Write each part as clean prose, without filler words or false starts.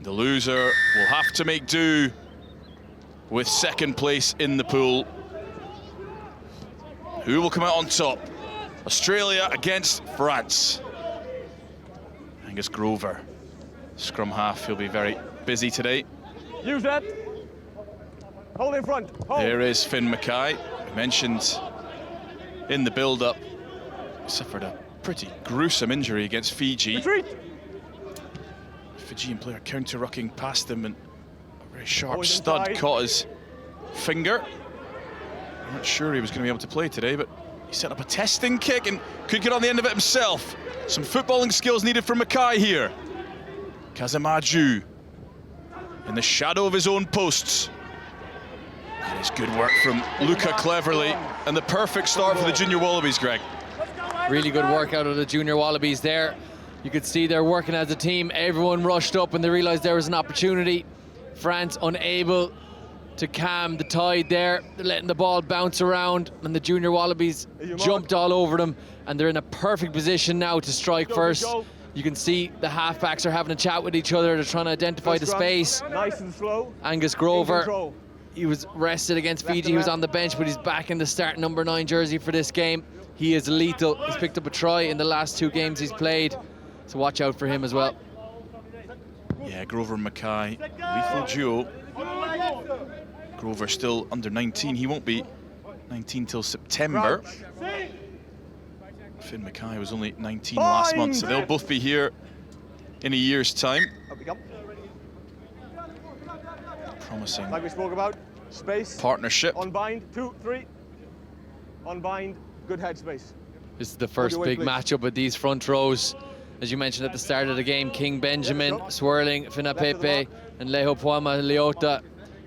The loser will have to make do with second place in the pool. Who will come out on top? Australia against France. Angus Grover, scrum half. He'll be very busy today. Use that. Hold in front. Hold. There is Finn Mackay. Mentioned in the build-up, suffered a pretty gruesome injury against Fiji. Retreat. Fijian player counter-rucking past him, and a very sharp stud caught his finger. I'm not sure he was going to be able to play today, but he set up a testing kick and could get on the end of it himself. Some footballing skills needed from Mackay here. Kazamaju in the shadow of his own posts. That is good work from Luca Cleverly, and the perfect start for the Junior Wallabies, Greg. Really good work out of the Junior Wallabies there. You could see they're working as a team. Everyone rushed up and they realized there was an opportunity. France unable to calm the tide there. They're letting the ball bounce around, and the Junior Wallabies jumped all over them, and they're in a perfect position now to strike first. You can see the halfbacks are having a chat with each other. They're trying to identify the space. Nice and slow. Angus Grover, he was rested against Fiji. He was on the bench, but he's back in the starting number 9 jersey for this game. He is lethal. He's picked up a try in the last 2 games he's played, so watch out for him as well. Yeah, Grover and Mackay, lethal duo. Grover still under 19. He won't be 19 till September. Finn Mackay was only 19 last month, so they'll both be here in a year's time. Promising. Like we spoke about, space. Partnership. Unbind, 2, 3. Unbind, good head space. This is the first big matchup with these front rows. As you mentioned at the start of the game, King Benjamin, Swirling, Finapepe, and Leho Puama Leota,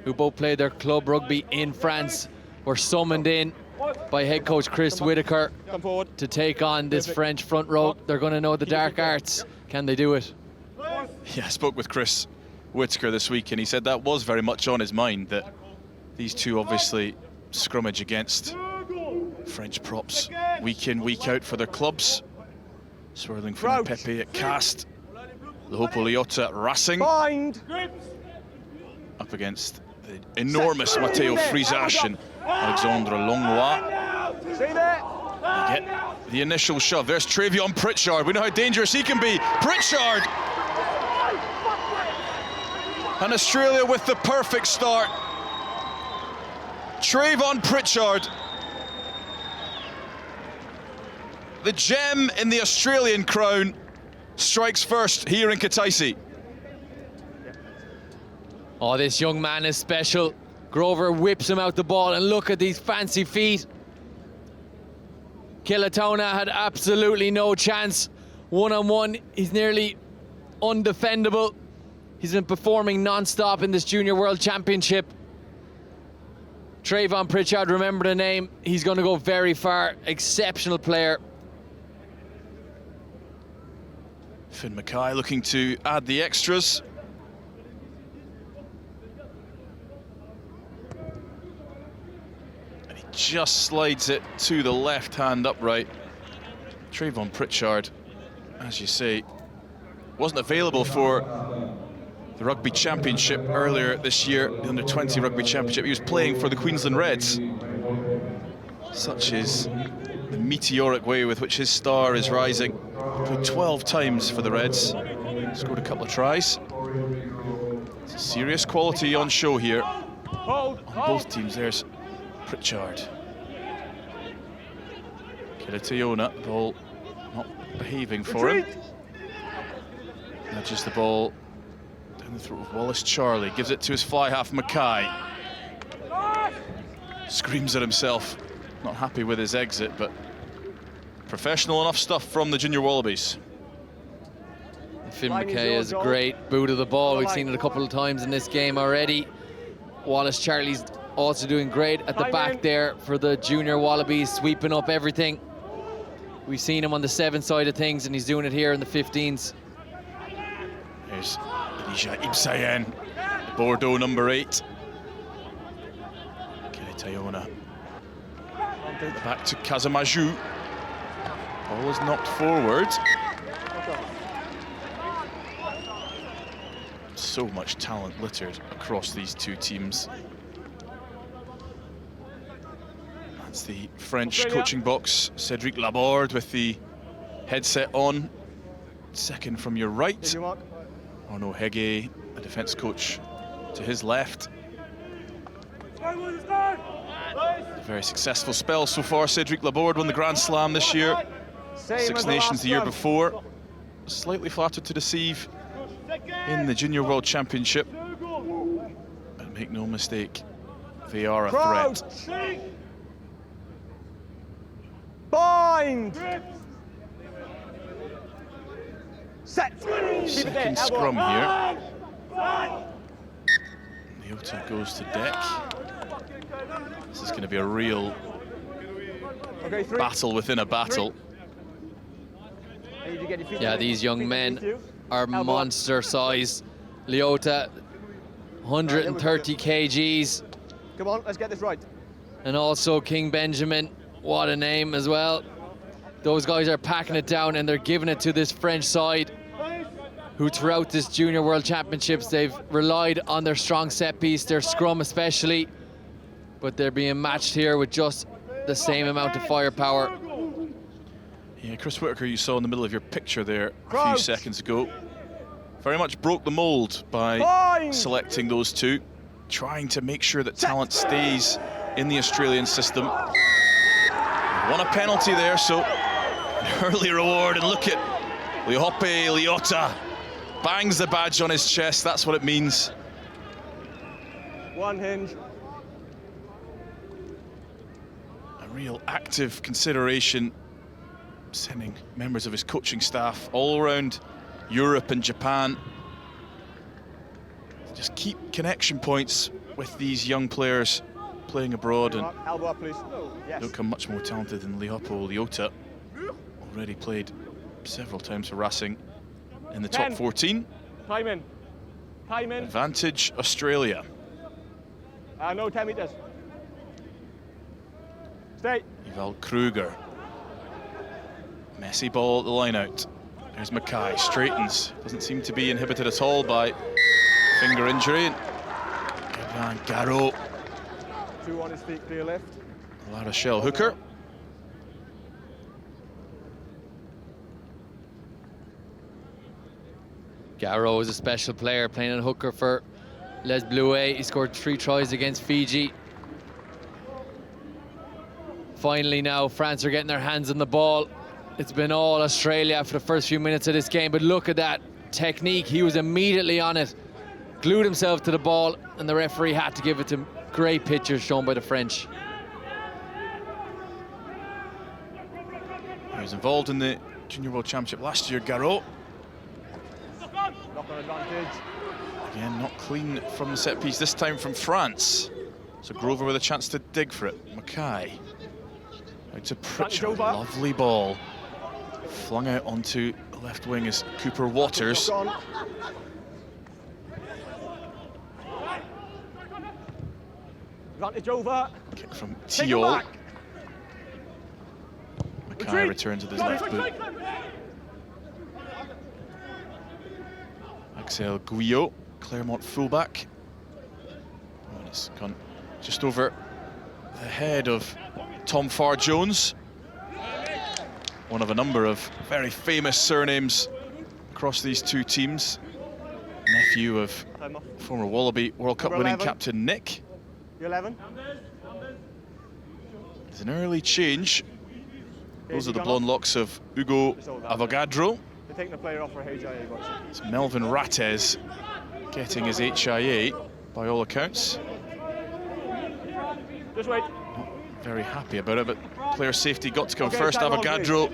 who both played their club rugby in France, were summoned in by head coach Chris Whitaker to take on this French front row. They're going to know the dark arts. Can they do it? Yeah, I spoke with Chris Whitaker this week, and he said that was very much on his mind, that these two obviously scrummage against French props week in, week out for their clubs. Swirling from Pepe at Cast, Lehopo Leota at Racing. Up against the enormous Matteo Frisache and Alexandre Longlois. They get the initial shove. There's Travion Pritchard. We know how dangerous he can be. Pritchard! And Australia with the perfect start. Trayvon Pritchard, the gem in the Australian crown, strikes first here in Kataisi. Oh, this young man is special. Grover whips him out the ball, and look at these fancy feet. Kilatona had absolutely no chance. One-on-one, he's nearly undefendable. He's been performing non-stop in this Junior World Championship. Trayvon Pritchard, remember the name. He's going to go very far. Exceptional player. Finn Mackay looking to add the extras. And he just slides it to the left-hand upright. Trayvon Pritchard, as you say, wasn't available for the Rugby Championship earlier this year, the Under-20 Rugby Championship. He was playing for the Queensland Reds. Such is the meteoric way with which his star is rising. Played 12 times for the Reds, scored a couple of tries. It's a serious quality on show here on both teams. There's Pritchard. Kiliteona, the ball not behaving for him. Nudges the ball down the throat of Wallace Charlie, gives it to his fly half Mackay. Screams at himself, not happy with his exit, but professional enough stuff from the Junior Wallabies. Finn Mackay is a great boot of the ball. We've seen it a couple of times in this game already. Wallace Charlie's also doing great at the back there for the Junior Wallabies, sweeping up everything. We've seen him on the 7 side of things, and he's doing it here in the 15s. There's Elijah Ibsayen, Bordeaux number 8. Kiliteona. Back to Kazamaju. Ball is knocked forward. So much talent littered across these two teams. That's the French coaching box. Cédric Laborde with the headset on. Second from your right. Arnaud Hege, a defence coach to his left. A very successful spell so far. Cédric Laborde won the Grand Slam this year. Six Nations the year before. Slightly flattered to deceive in the Junior World Championship. But make no mistake, they are a threat. Bind! Set! Second scrum here. Leota goes to deck. This is going to be a real battle within a battle. Yeah, these young men are monster size. Leota, 130 kgs. Come on, let's get this right. And also King Benjamin, what a name as well. Those guys are packing it down and they're giving it to this French side, who throughout this Junior World Championships, they've relied on their strong set piece, their scrum especially, but they're being matched here with just the same amount of firepower. Yeah, Chris Whitaker, you saw in the middle of your picture there a few seconds ago, very much broke the mold by selecting those two, trying to make sure that talent stays in the Australian system. Won a penalty there, so an early reward, and look at Leota bangs the badge on his chest. That's what it means. One hinge. A real active consideration, sending members of his coaching staff all around Europe and Japan. Just keep connection points with these young players playing abroad, and elbow up, please. Yes. Look, much more talented than Leota. Already played several times for Racing in the top 14. Time in. Time in. Advantage Australia. No 10 meters. Stay. Eval Kruger. Messy ball at the line out. There's Mackay, straightens. Doesn't seem to be inhibited at all by finger injury. And Garot. Two on his feet, clear left. La Rochelle hooker. Garot is a special player, playing a hooker for Les Bleuets. He scored 3 tries against Fiji. Finally now, France are getting their hands on the ball. It's been all Australia for the first few minutes of this game, but look at that technique. He was immediately on it, glued himself to the ball, and the referee had to give it to him. Great pictures shown by the French. He was involved in the Junior World Championship last year, Garot. Knock-on advantage. Again, not clean from the set piece, this time from France. So Grover with a chance to dig for it. Mackay. Out to Pritchard, lovely ball. Flung out onto the left wing is Cooper Waters. Advantage over. Kick from Thiol. Mackay returns with his left boot. Axel Guyot, Claremont fullback. Oh, and it's gone just over the head of Tom Farr-Jones. One of a number of very famous surnames across these two teams. Nephew of former Wallaby World Cup winning captain Nick. 11. There's an early change. Those are the blonde locks of Hugo Avogadro. They're taking the player off for HIA. It's Melvin Rattez getting his HIA by all accounts. Just wait. Not very happy about it, but player safety got to come first. Avogadro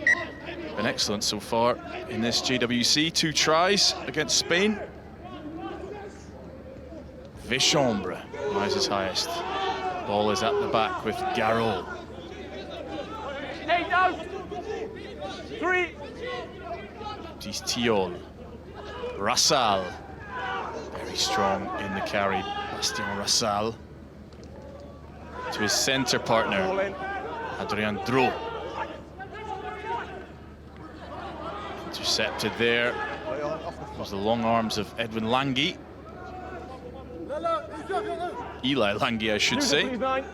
been excellent so far in this JWC. 2 tries against Spain. Vichambre rises highest. Ball is at the back with Garot. 8 down. 3. Baptiste Thiol. Rassal. Very strong in the carry. Bastien Rassal. To his centre partner, Adrien Drot. Intercepted there. Was the long arms of Edwin Langi. Eli Lange, I should Use it, say. please, 9.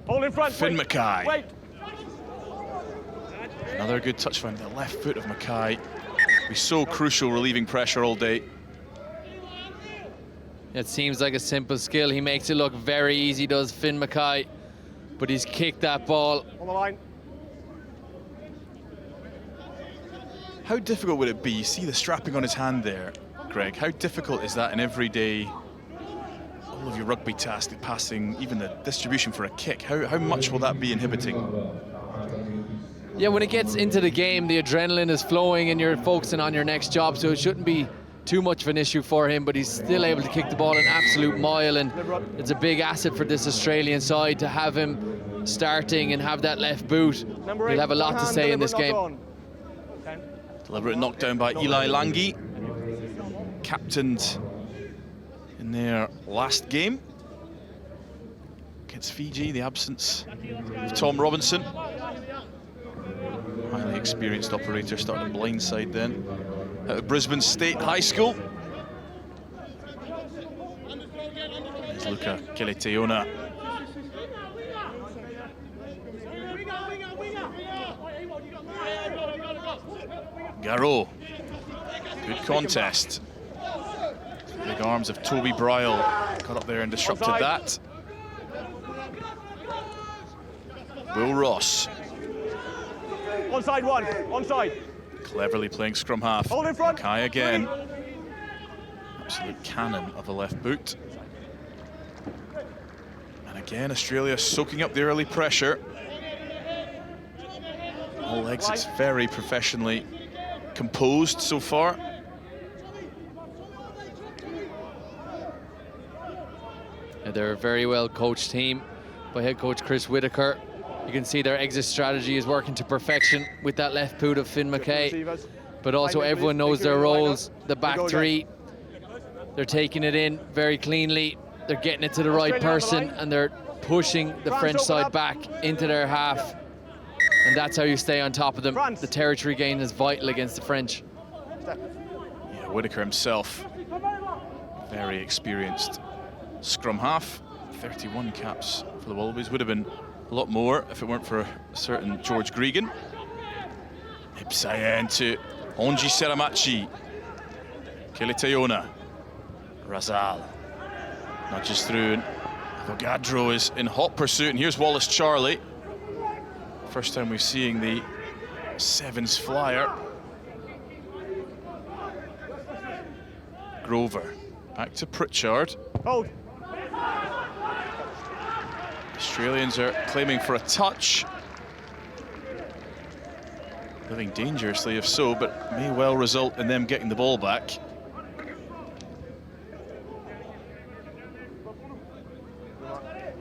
Hold in front. Finn wait. Mackay. Wait. Another good touch find. The left foot of Mackay. Be so crucial relieving pressure all day. It seems like a simple skill. He makes it look very easy, does Finn Mackay. But he's kicked that ball. On the line. How difficult would it be? You see the strapping on his hand there, Greg. How difficult is that in everyday, all of your rugby tasks, the passing, even the distribution for a kick? How much will that be inhibiting? Yeah, when it gets into the game, the adrenaline is flowing and you're focusing on your next job, so it shouldn't be too much of an issue for him, but he's still able to kick the ball an absolute mile, and it's a big asset for this Australian side to have him starting and have that left boot. He'll have a lot to say in this game. Deliberate knockdown by Eli Lange, captained in their last game against Fiji. The absence of Tom Robinson, highly experienced operator, starting blindside then out of Brisbane State High School. There's Luca Keliteona. Garreau, good contest. Big arms of Toby Bryle got up there and disrupted that. Will Ross. Onside 1, onside. Cleverly playing scrum half. Hold in front. Kai again. Absolute cannon of a left boot. And again, Australia soaking up the early pressure. All exits very professionally composed so far. Yeah, they're a very well coached team by head coach Chris Whitaker. You can see their exit strategy is working to perfection with that left boot of Finn Mackay. But also everyone knows their roles. The back three, they're taking it in very cleanly. They're getting it to the right person and they're pushing the French side back into their half. And that's how you stay on top of them. The territory gain is vital against the French. Yeah, Whitaker himself, very experienced scrum half. 31 caps for the Wallabies. Would have been a lot more if it weren't for a certain George Gregan. Ipsayen to Onji Seramachi. Keliteona. Razal. Nudges through. And Avogadro is in hot pursuit. And here's Wallace Charlie. First time we're seeing the sevens flyer. Grover. Back to Pritchard. Hold. Australians are claiming for a touch. Living dangerously if so, but may well result in them getting the ball back.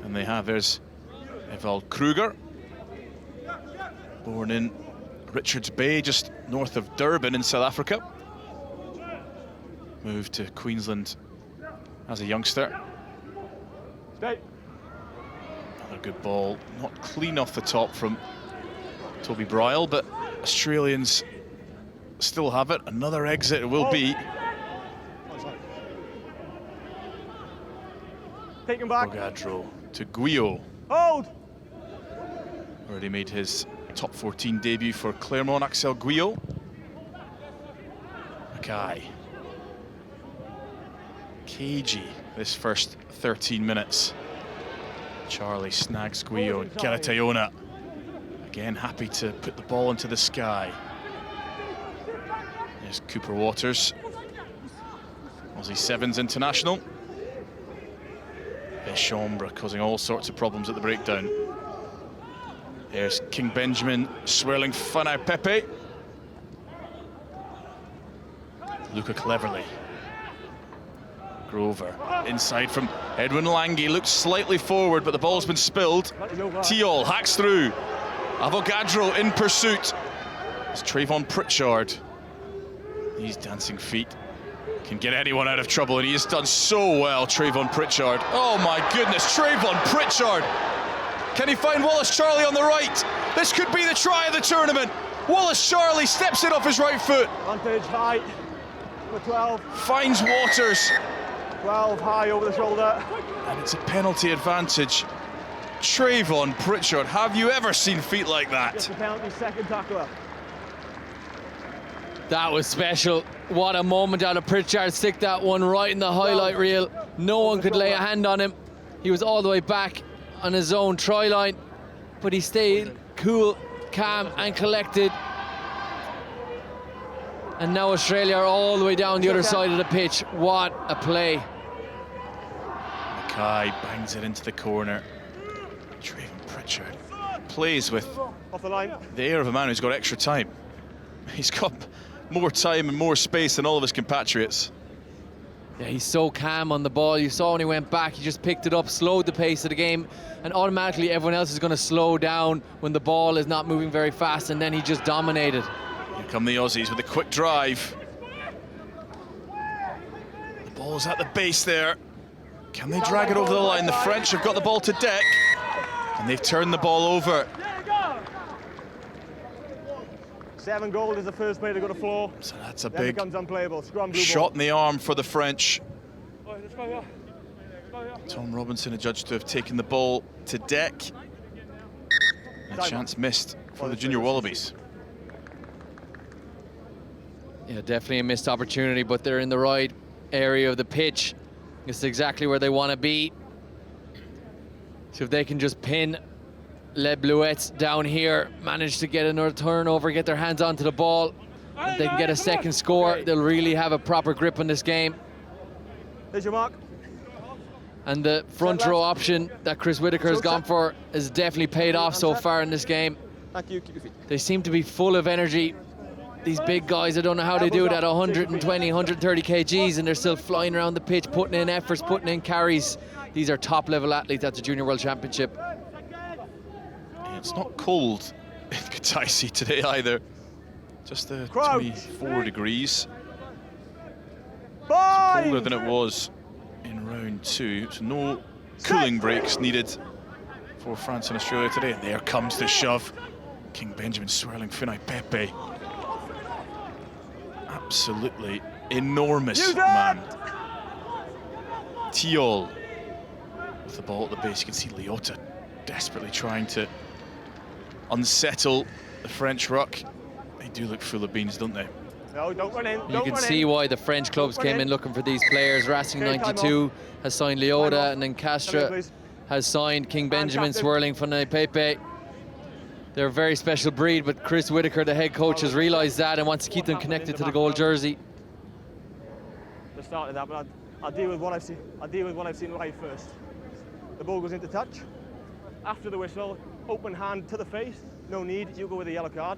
And they have, there's Evald Kruger. Born in Richards Bay, just north of Durban in South Africa. Moved to Queensland as a youngster. Stay. Another good ball, not clean off the top from Toby Bryle, but Australians still have it. Another exit it will be. Take him back. Avogadro to Guillot. Hold. Already made his top 14 debut for Clermont, Axel Guillot. Mackay. Cagey this first 13 minutes. Charlie snags Guillot and Keliteona. Again, happy to put the ball into the sky. There's Cooper Waters, Aussie Sevens international. Deschambre causing all sorts of problems at the breakdown. There's King Benjamin swirling Fanau Pepe. Luca Cleverly. Grover inside from Edwin Lange, looks slightly forward, but the ball's been spilled. Tiol hacks through. Avogadro in pursuit. It's Trayvon Pritchard. These dancing feet can get anyone out of trouble, and he has done so well, Trayvon Pritchard. Oh my goodness, Trayvon Pritchard. Can he find Wallace Charlie on the right? This could be the try of the tournament. Wallace Charlie steps in off his right foot. Advantage high. Number 12. Finds Waters. 12 high over the shoulder. And it's a penalty advantage. Trayvon Pritchard, have you ever seen feet like that? Gets the penalty, second tackler. That was special. What a moment out of Pritchard. Stick that one right in the highlight reel. No one could lay a hand on him. He was all the way back on his own try line, but he stayed cool, calm and collected. And now Australia are all the way down the other side of the pitch. What a play. Mackay bangs it into the corner. Trayvon Pritchard plays with Off the line. the air of a man who's got extra time. He's got more time and more space than all of his compatriots. Yeah, he's so calm on the ball. You saw when he went back, he just picked it up, slowed the pace of the game, and automatically everyone else is going to slow down when the ball is not moving very fast, and then he just dominated. Here come the Aussies with a quick drive. The ball's at the base there. Can they drag it over the line? The French have got the ball to deck, and they've turned the ball over. 7 gold is the first player to go to floor. So that's a Then big becomes unplayable. Scrum blue shot ball. in the arm for the French. Tom Robinson adjudged to have taken the ball to deck. A chance missed for the Junior Wallabies. Yeah, definitely a missed opportunity, but they're in the right area of the pitch. It's exactly where they want to be. So if they can just pin Les Bleuets down here, manage to get another turnover, get their hands onto the ball, if they can get a second score, they'll really have a proper grip on this game. There's your mark. And the front row option that Chris Whitaker has gone for has definitely paid off so far in this game. Thank you. Keep your feet. They seem to be full of energy. These big guys, I don't know how they do it at 120, 130 kgs, and they're still flying around the pitch, putting in efforts, putting in carries. These are top-level athletes at the Junior World Championship. It's not cold in Kutaisi today either. Just 24 degrees. It's colder than it was in round 2. So no cooling breaks needed for France and Australia today. And there comes the shove. King Benjamin swirling Finai Pepe. Absolutely enormous man. Tiol with the ball at the base. You can see Leota desperately trying to unsettle the French ruck. They do look full of beans, don't they? No, don't run in. You can see why the French clubs came in looking for these players. Racing 92 has signed Leota, and then Castra has signed King Benjamin, swirling Finai Pepe. They're a very special breed, but Chris Whitaker, the head coach, has realised that and wants to keep them connected to the gold jersey. The start of that, but I'll deal with what I've seen. I'll deal with what I've seen live first. The ball goes into touch. After the whistle, open hand to the face. No need. You go with a yellow card.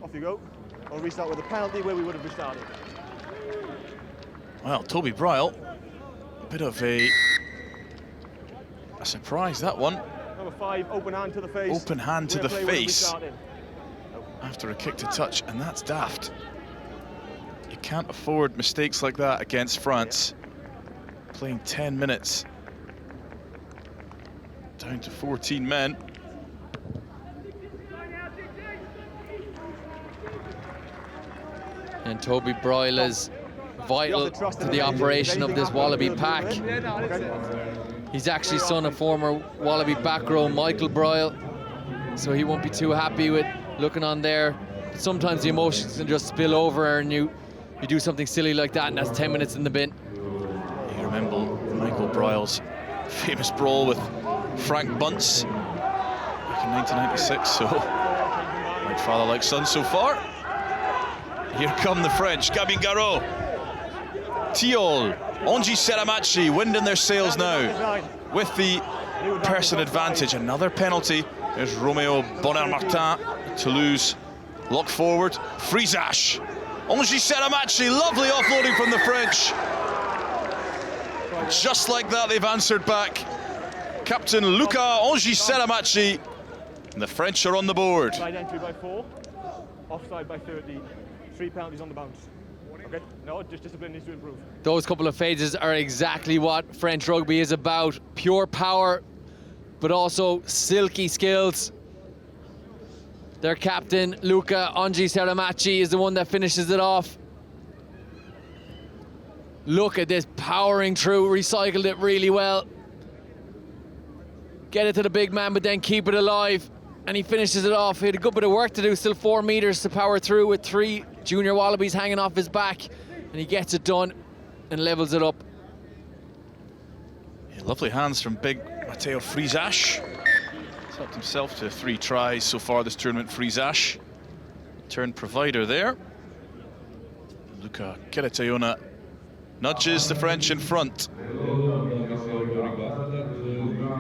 Off you go. I'll restart with a penalty where we would have restarted. Well, Toby Bryle, a bit of a surprise, that one. Number 5, open hand to the face. Open hand to Where the play would have face restarted. after a kick to touch, and that's daft. You can't afford mistakes like that against France. Playing 10 minutes. Down to 14 men. And Toby Bryle is vital to the operation of this Wallaby pack. He's actually son of former Wallaby back row Michael Bryle, so he won't be too happy with looking on there. But sometimes the emotions can just spill over and you do something silly like that, and that's 10 minutes in the bin. You remember Michael Bryle's famous brawl with Frank Bunce back in 1996, so like father, like son so far. Here come the French. Gabin Garot, Tiol, Onji Seramachi, wind in their sails now with the person advantage. Another penalty. There's Romeo Bonner-Martin, Toulouse, lock forward, Frisache, Onji Seramachi, lovely offloading from the French. Just like that, they've answered back. Captain Luca Onji Seramachi, and the French are on the board. Side entry by 4, offside by 30. 3 penalties on the bounce. Okay, no, just discipline needs to improve. Those couple of phases are exactly what French rugby is about. Pure power, but also silky skills. Their captain, Luca Onji Seramachi, is the one that finishes it off. Look at this, powering through, recycled it really well. Get it to the big man, but then keep it alive. And he finishes it off. He had a good bit of work to do, still 4 meters to power through with 3 junior wallabies hanging off his back. And he gets it done and levels it up. Yeah, lovely hands from big Mateo Frizash. He's helped himself to 3 tries so far this tournament, Frizash. Turn provider there. Luca Keretayona nudges the French in front.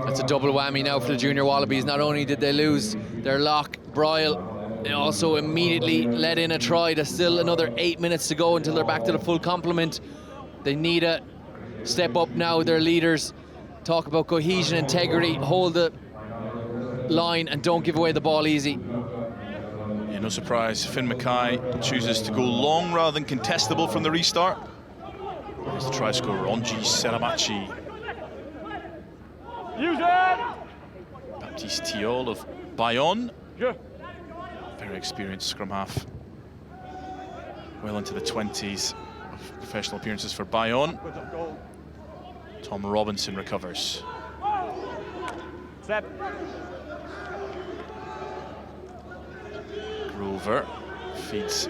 That's a double whammy now for the junior wallabies. Not only did they lose their lock, Bryle, they also immediately let in a try. There's still another 8 minutes to go until they're back to the full complement. They need to step up now, their leaders. Talk about cohesion, integrity, hold the line and don't give away the ball easy. Yeah, no surprise, Finn Mackay chooses to go long rather than contestable from the restart. There's the try scorer, Onji Seramachi. Baptiste Thiol of Bayonne. Very experienced scrum half. Well into the 20s of professional appearances for Bayonne. Tom Robinson recovers. Step. Grover feeds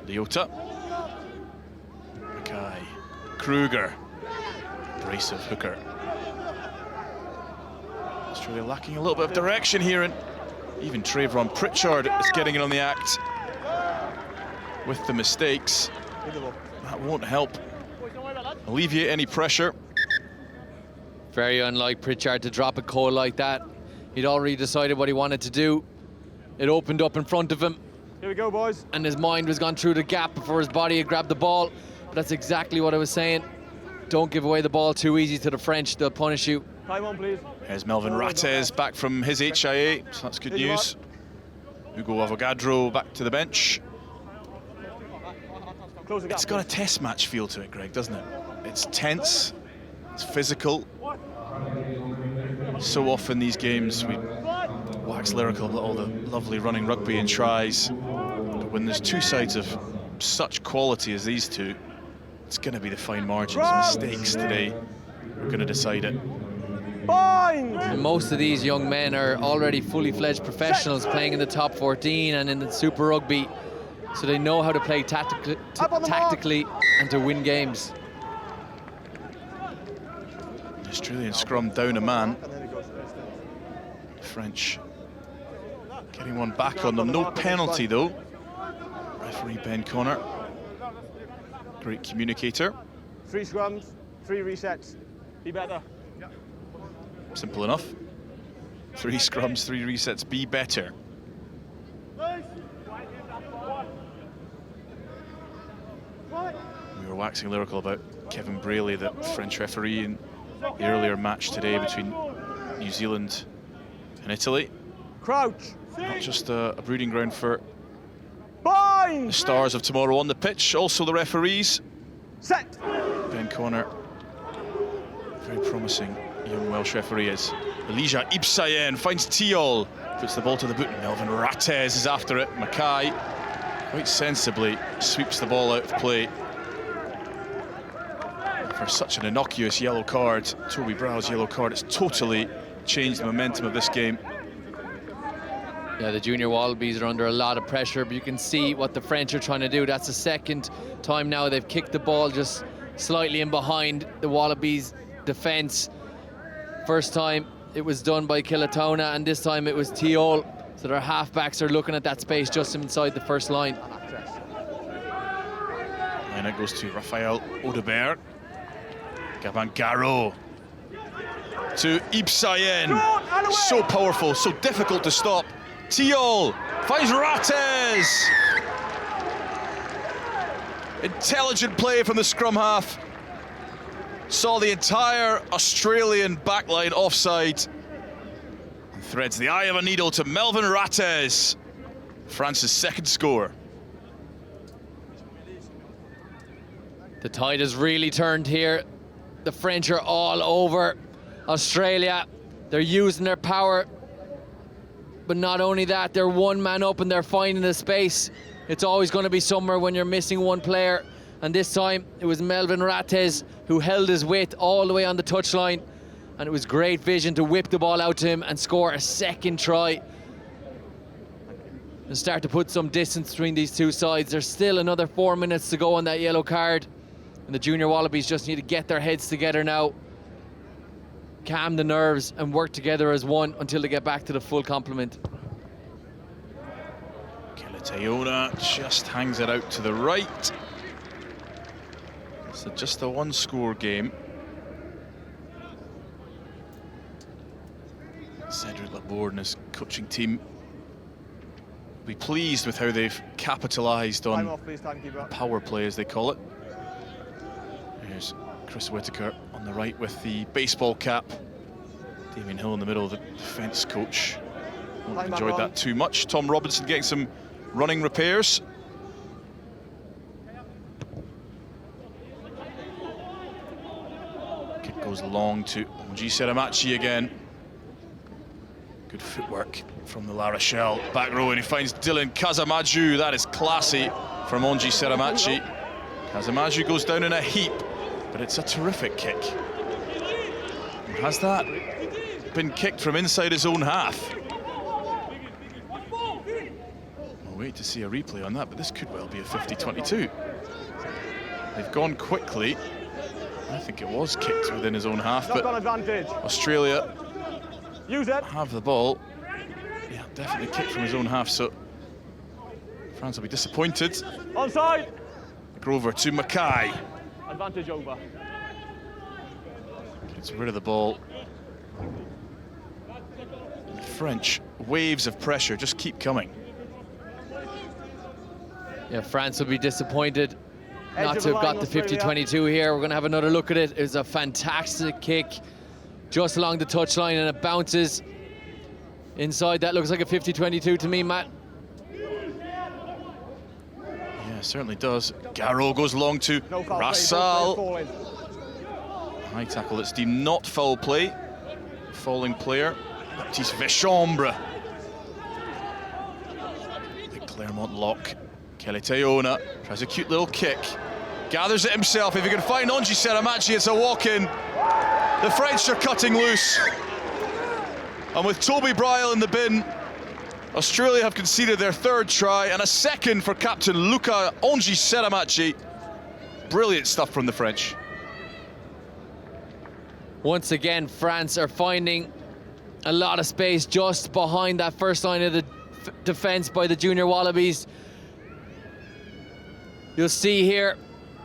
Leota. Mackay. Kruger. Brace of hooker. Australia lacking a little bit of direction here, and even Trayvon Pritchard is getting in on the act with the mistakes. That won't help alleviate any pressure. Very unlike Pritchard to drop a call like that. He'd already decided what he wanted to do. It opened up in front of him. Here we go, boys. And his mind was gone through the gap before his body had grabbed the ball. But that's exactly what I was saying. Don't give away the ball too easy to the French. They'll punish you. Time on, please. Here's Melvin Rattez back from his HIA, so that's good news. Hugo Avogadro back to the bench. It's got a test match feel to it, Greg, doesn't it? It's tense, it's physical. So often these games we wax lyrical about all the lovely running rugby and tries, but when there's 2 sides of such quality as these two, it's going to be the fine margins, mistakes today are going to decide it. And most of these young men are already fully fledged professionals playing in the top 14 and in the Super Rugby, so they know how to play tactically and to win games. The Australian scrum down a man. French getting one back on them. No penalty though. Referee Ben Connor, great communicator. 3 scrums, 3 resets. Be better. Simple enough. 3 scrums, 3 resets, be better. We were waxing lyrical about Kevin Braley, the French referee, in the earlier match today between New Zealand and Italy. Crouch. Not just a breeding ground for Bind. the stars of tomorrow on the pitch, also the referees. Set. Ben Connor, very promising young Welsh referee is. Elijah Ipsayen finds Thiol, puts the ball to the boot. Melvin Rattez is after it. Mackay quite sensibly sweeps the ball out of play. For such an innocuous yellow card, Toby Brow's yellow card, it's totally changed the momentum of this game. Yeah, the junior Wallabies are under a lot of pressure, but you can see what the French are trying to do. That's the second time now they've kicked the ball just slightly in behind the Wallabies' defence. First time it was done by Kilatona, and this time it was Thiol. So their halfbacks are looking at that space just inside the first line. And it goes to Raphael Audebert. Gabin Garot to Ipsayen. So powerful, so difficult to stop. Thiol finds Rattez. Intelligent play from the scrum half. Saw the entire Australian backline offside. And threads the eye of a needle to Melvin Rattez. France's second score. The tide has really turned here. The French are all over Australia. They're using their power. But not only that, they're one man up and they're finding the space. It's always going to be somewhere when you're missing one player. And this time it was Melvin Rates who held his width all the way on the touchline. And it was great vision to whip the ball out to him and score a second try. And start to put some distance between these two sides. There's still another 4 minutes to go on that yellow card. And the Junior Wallabies just need to get their heads together now. Calm the nerves and work together as one until they get back to the full complement. Kiliteona just hangs it out to the right. So just a one-score game. Cedric Laborde and his coaching team will be pleased with how they've capitalised on power play, as they call it. Here's Chris Whitaker on the right with the baseball cap. Damien Hill in the middle, the defence coach. Won't have enjoyed that too much. Tom Robinson getting some running repairs. Kick goes long to Onji Seramachi again. Good footwork from the La Rochelle back row, and he finds Dylan Kazamaju. That is classy from Onji Seramachi. Kazamaju goes down in a heap, but it's a terrific kick. And has that been kicked from inside his own half? We'll wait to see a replay on that, but this could well be a 50-22. They've gone quickly. I think it was kicked within his own half, but Australia have the ball. Yeah, definitely kicked from his own half, so France will be disappointed. Onside. Grover to Mackay. Advantage over. Gets rid of the ball. The French waves of pressure just keep coming. Yeah, France will be disappointed not to have got the 50-22 here. We're going to have another look at it. It was a fantastic kick just along the touchline, and it bounces inside. That looks like a 50-22 to me, Matt. Yeah, certainly does. Garreau goes long to Rassal. High tackle that's deemed not foul play. Falling player, Baptiste Vechambre. The Clermont lock. Kiliteona tries a cute little kick. Gathers it himself. If he can find Onji Seramachi, it's a walk-in. The French are cutting loose. And with Toby Bryle in the bin, Australia have conceded their third try, and a second for captain Luca Onji Seramachi. Brilliant stuff from the French. Once again, France are finding a lot of space just behind that first line of the defence by the Junior Wallabies. You'll see here,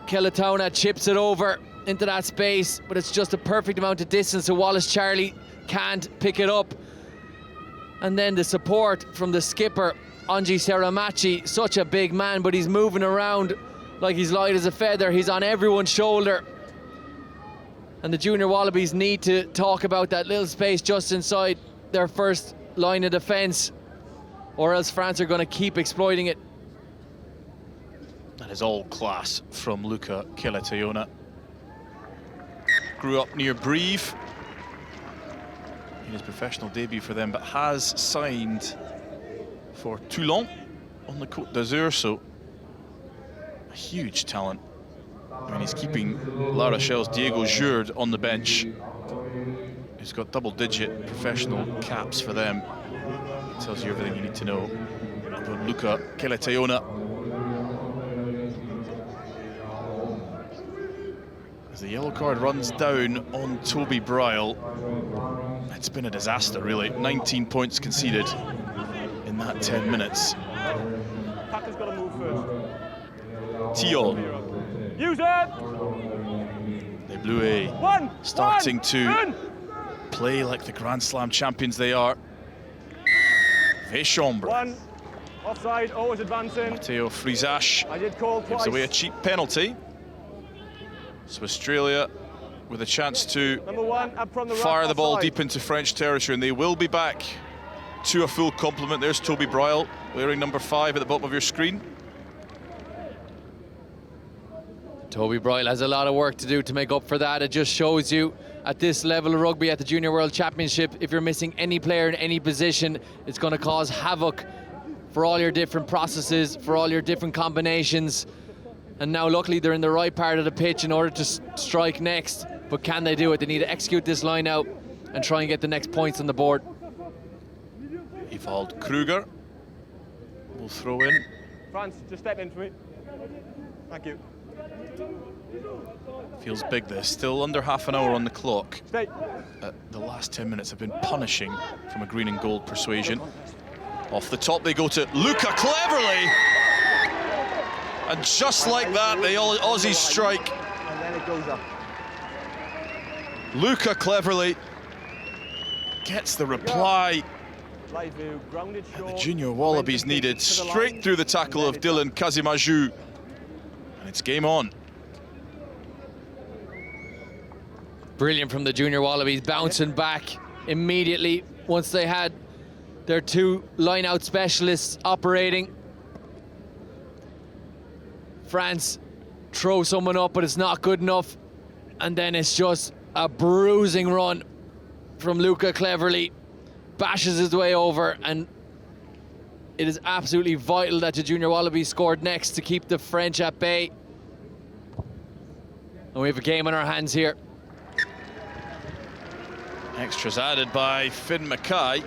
Kiliteona chips it over into that space, but it's just a perfect amount of distance, so Wallace Charlie can't pick it up. And then the support from the skipper, Onji Seramachi, such a big man, but he's moving around like he's light as a feather. He's on everyone's shoulder. And the Junior Wallabies need to talk about that little space just inside their first line of defence, or else France are going to keep exploiting it. That is all class from Luca Kiliteona. Grew up near Brive in his professional debut for them, but has signed for Toulon on the Côte d'Azur, so a huge talent. I mean, he's keeping La Rochelle's Diego Jourde on the bench. He's got double-digit professional caps for them. It tells you everything you need to know about Luca Kiliteona. As the yellow card runs down on Toby Bryle, it's been a disaster, really. 19 points conceded in that 10 minutes. Packer's got to move first. Thion. Use it! Les Bleuets starting to play like the Grand Slam champions they are. Vechambre. One. Offside, always advancing. Matteo Frisache I did call gives away a cheap penalty. So Australia with a chance to fire the ball deep into French territory, and they will be back to a full complement. There's Toby Bryle wearing number 5 at the bottom of your screen. Toby Bryle has a lot of work to do to make up for that. It just shows you at this level of rugby, at the Junior World Championship, if you're missing any player in any position, it's going to cause havoc for all your different processes, for all your different combinations. And now luckily they're in the right part of the pitch in order to strike next. But can they do it? They need to execute this line out and try and get the next points on the board. Evald Kruger will throw in. France, just step in for me. Thank you. Feels big there. Still under half an hour on the clock. Stay. The last 10 minutes have been punishing from a green and gold persuasion. Off the top they go to Luca Cleverly. And just like that, the Aussies strike. And then it goes up. Luca Cleverly gets the reply Live view, grounded that short. the Junior Wallabies needed, straight through the tackle of Dylan Kazimaju. And it's game on. Brilliant from the Junior Wallabies, bouncing back immediately once they had their two line-out specialists operating. France throw someone up, but it's not good enough. And then it's just a bruising run from Luca Cleverly. Bashes his way over, and it is absolutely vital that the Junior Wallabies scored next to keep the French at bay. And we have a game on our hands here. Extras added by Finn Mackay.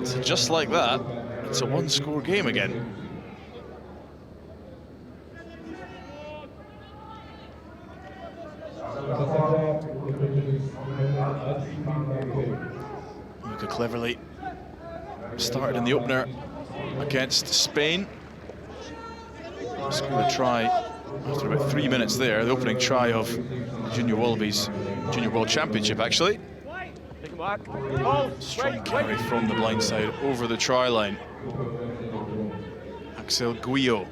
So just like that, it's a one-score game again. Luca Cleverly started in the opener against Spain. Scored a try after about 3 minutes there, the opening try of Junior Wallabies Junior World Championship, actually. Strong carry from the blind side over the try line. Axel Guyot.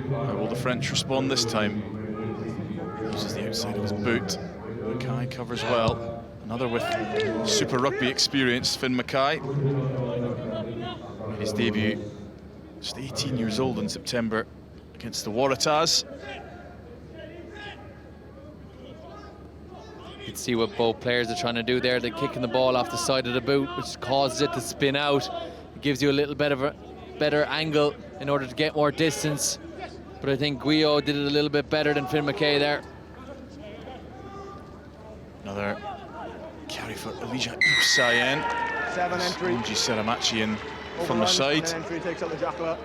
How will the French respond this time? Uses the outside of his boot. Mackay covers well. Another with Super Rugby experience, Finn Mackay. Made his debut, just 18 years old in September, against the Waratahs. You can see what both players are trying to do there. They're kicking the ball off the side of the boot, which causes it to spin out. It gives you a little bit of a better angle in order to get more distance. But I think Guyot did it a little bit better than Finn Mackay there. Another carry for Elijah Ibsayen. 7 entry. Unji Seramachi in from the side. Entry takes out the jackler.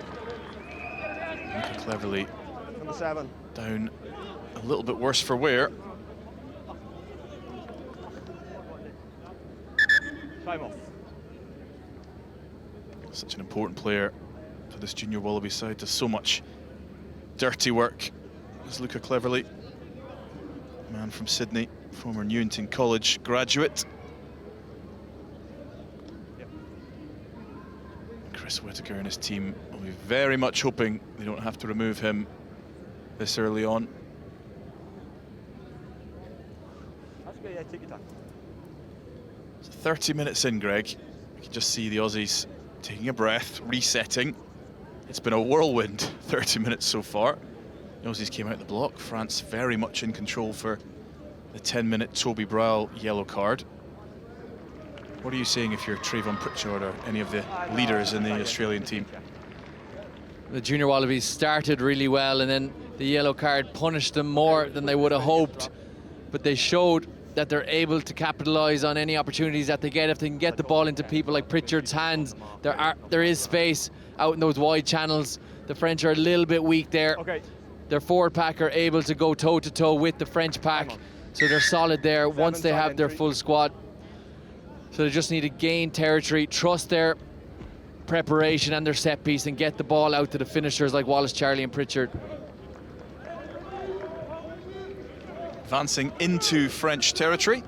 Luca Cleverly Number 7. down a little bit worse for wear. Time off. Such an important player for this Junior Wallaby side. Does so much dirty work as Luca Cleverly, man from Sydney, former Newington College graduate. Yep. Chris Whitaker and his team will be very much hoping they don't have to remove him this early on. That's great, yeah, take your time. So 30 minutes in, Greg, you can just see the Aussies taking a breath, resetting. It's been a whirlwind 30 minutes so far. The Aussies came out the block. France very much in control for the 10-minute Toby Browell yellow card. What are you saying if you're Trayvon Pritchard or any of the leaders in the Australian team? The Junior Wallabies started really well, and then the yellow card punished them more than they would have hoped. But they showed that they're able to capitalise on any opportunities that they get. If they can get the ball into people like Pritchard's hands, there is space out in those wide channels. The French are a little bit weak there. Okay. Their forward pack are able to go toe-to-toe with the French pack, so they're solid there once they have their full squad. So they just need to gain territory, trust their preparation and their set piece, and get the ball out to the finishers like Wallace, Charlie and Pritchard. Advancing into French territory.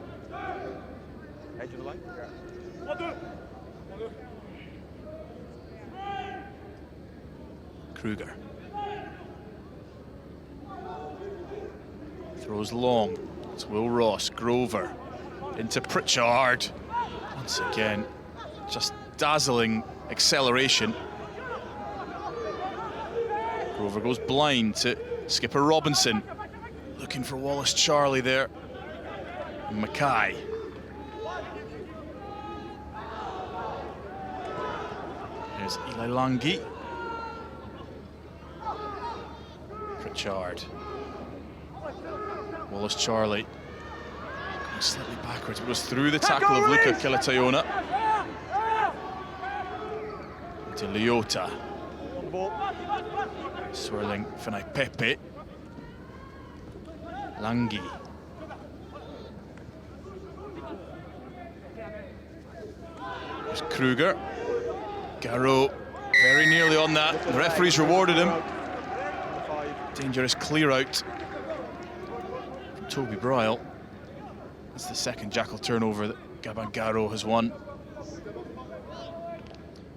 Edge of the line. Kruger. Throws long. It's Will Ross. Grover into Pritchard. Once again, just dazzling acceleration. Grover goes blind to skipper Robinson. Looking for Wallace Charlie there. And Mackay. There's Eli Langi. Pritchard. Wallace Charlie. Going slightly backwards, but it was through the tackle of Luca Kilatayona. To Leota. Swirling Finai Pepe. Langi. There's Kruger. Garreau very nearly on that. The referee's rewarded him. Dangerous clear out from Toby Bryle. That's the second jackal turnover that Gabin Garreau has won.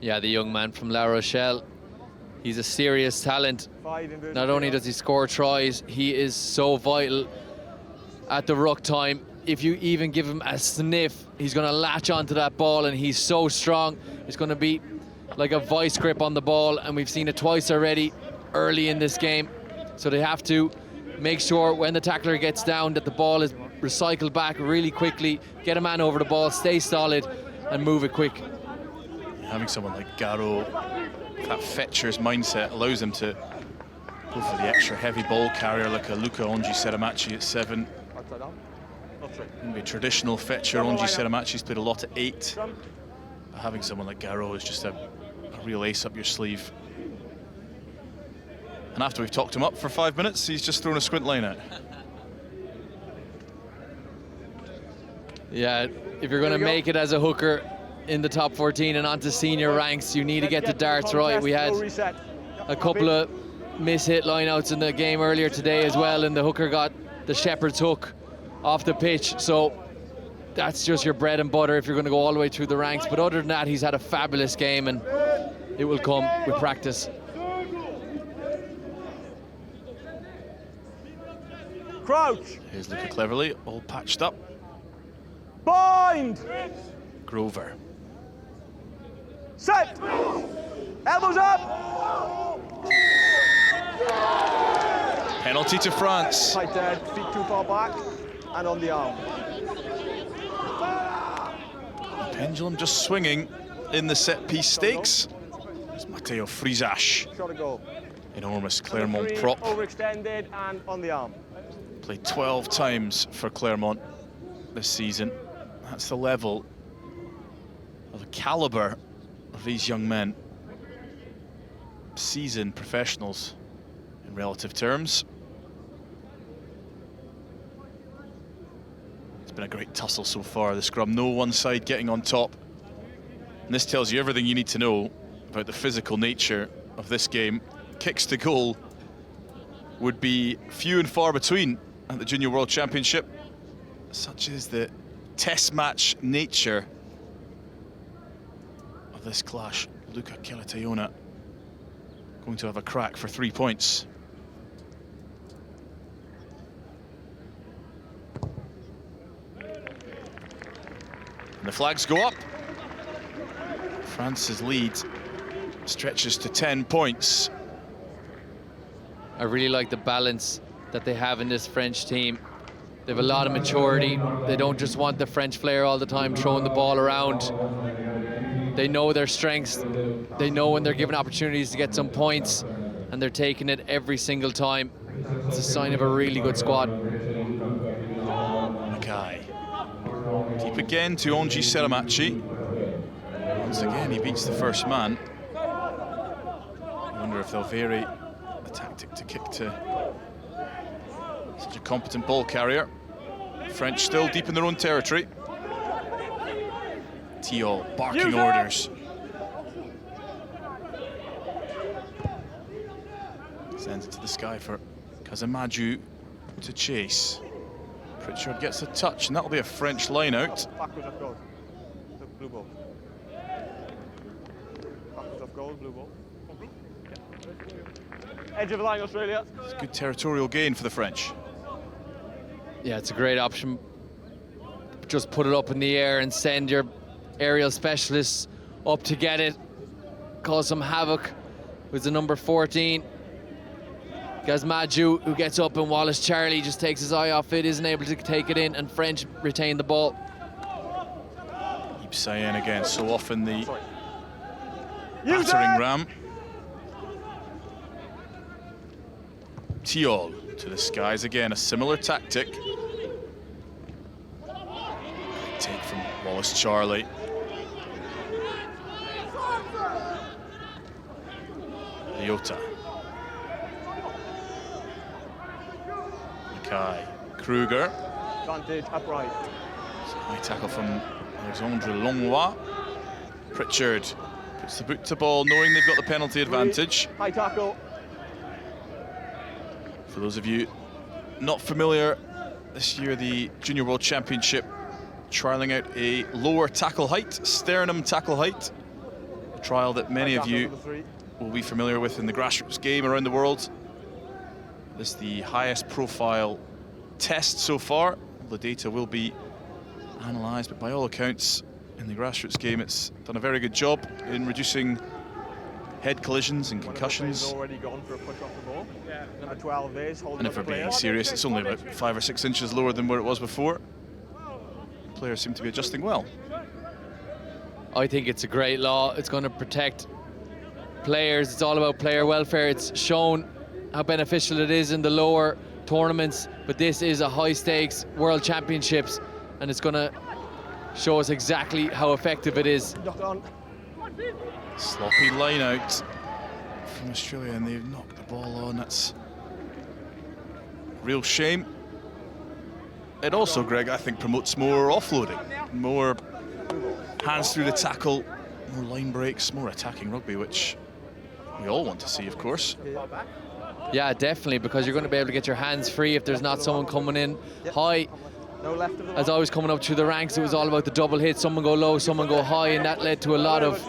Yeah, the young man from La Rochelle. He's a serious talent. Not only does he score tries, he is so vital at the ruck time. If you even give him a sniff, he's going to latch onto that ball, and he's so strong. It's going to be like a vice grip on the ball, and we've seen it twice already early in this game. So they have to make sure when the tackler gets down that the ball is recycled back really quickly, get a man over the ball, stay solid, and move it quick. Having someone like Garreau, that fetcher's mindset allows him to go for the extra heavy ball carrier like a Luca Ongi-Seramachi at 7. Maybe a traditional fetcher. Ongi-Seramachi's played a lot at 8. But having someone like Garreau is just a real ace up your sleeve. And after we've talked him up for 5 minutes, he's just thrown a squint line out. Yeah, if you're going to make it as a hooker in the top 14 and onto senior ranks, you need to get the darts right. We had a couple of miss-hit lineouts in the game earlier today as well, and the hooker got the shepherd's hook off the pitch. So that's just your bread and butter if you're going to go all the way through the ranks. But other than that, he's had a fabulous game, and it will come with practice. Crouch. Here's Luca Cleverly, all patched up. Bind. Grover. Set. Elbows up. Penalty to France. Tight head, feet too far back, and on the arm. The pendulum just swinging in the set-piece stakes. It's Matteo Frisash. Shot a goal. Enormous Clermont prop. Overextended and on the arm. Played 12 times for Clermont this season. That's the level of the caliber of these young men. Seasoned professionals in relative terms. It's been a great tussle so far, the scrum. No one side getting on top. And this tells you everything you need to know about the physical nature of this game. Kicks to goal would be few and far between at the Junior World Championship. Such is the test match nature of this clash. Luca Kilatayona going to have a crack for 3 points. And the flags go up. France's lead stretches to 10 points. I really like the balance that they have in this French team. They have a lot of maturity. They don't just want the French flair all the time throwing the ball around. They know their strengths. They know when they're given opportunities to get some points, and they're taking it every single time. It's a sign of a really good squad. Mackay. Deep again to Ongi-Seramachi. Once again, he beats the first man. I wonder if they'll vary the tactic to kick to such a competent ball carrier. French still deep in their own territory. Tio barking orders. Sends it to the sky for Kazamaju to chase. Pritchard gets a touch, and that'll be a French line out. Backwards off goal. The blue ball. Backwards off goal, blue ball. Edge of the line, Australia. It's a good territorial gain for the French. Yeah, it's a great option. Just put it up in the air and send your aerial specialists up to get it. Cause some havoc with the number 14. Gazmaju, who gets up, and Wallace Charlie just takes his eye off it, isn't able to take it in, and French retain the ball. Keep Cyan again, so often the battering ram. Tiol to the skies again, a similar tactic. Take from Wallace Charlie. Leota. Mackay. Kruger. Advantage, upright. High tackle from Alexandre Longlois. Pritchard puts the boot to ball, knowing they've got the penalty advantage. High tackle. For those of you not familiar, this year the Junior World Championship trialling out a lower tackle height, sternum tackle height. A trial that many of you will be familiar with in the grassroots game around the world. This is the highest profile test so far. The data will be analysed, but by all accounts, in the grassroots game, it's done a very good job in reducing head collisions and concussions. Already gone for a push off the ball. Number 12 is holding. And if we're being serious, it's only about 5 or 6 inches lower than where it was before. Players seem to be adjusting well. I think it's a great law. It's going to protect players. It's all about player welfare. It's shown how beneficial it is in the lower tournaments, but this is a high stakes world championships, and it's going to show us exactly how effective it is. Sloppy line out from Australia, and they've knocked the ball on. That's a real shame. It also, Greg, I think promotes more offloading, more hands through the tackle, more line breaks, more attacking rugby, which we all want to see, of course. Yeah, definitely, because you're going to be able to get your hands free if there's not someone coming in high. As I was coming up through the ranks, it was all about the double hit. Someone go low, someone go high, and that led to a lot of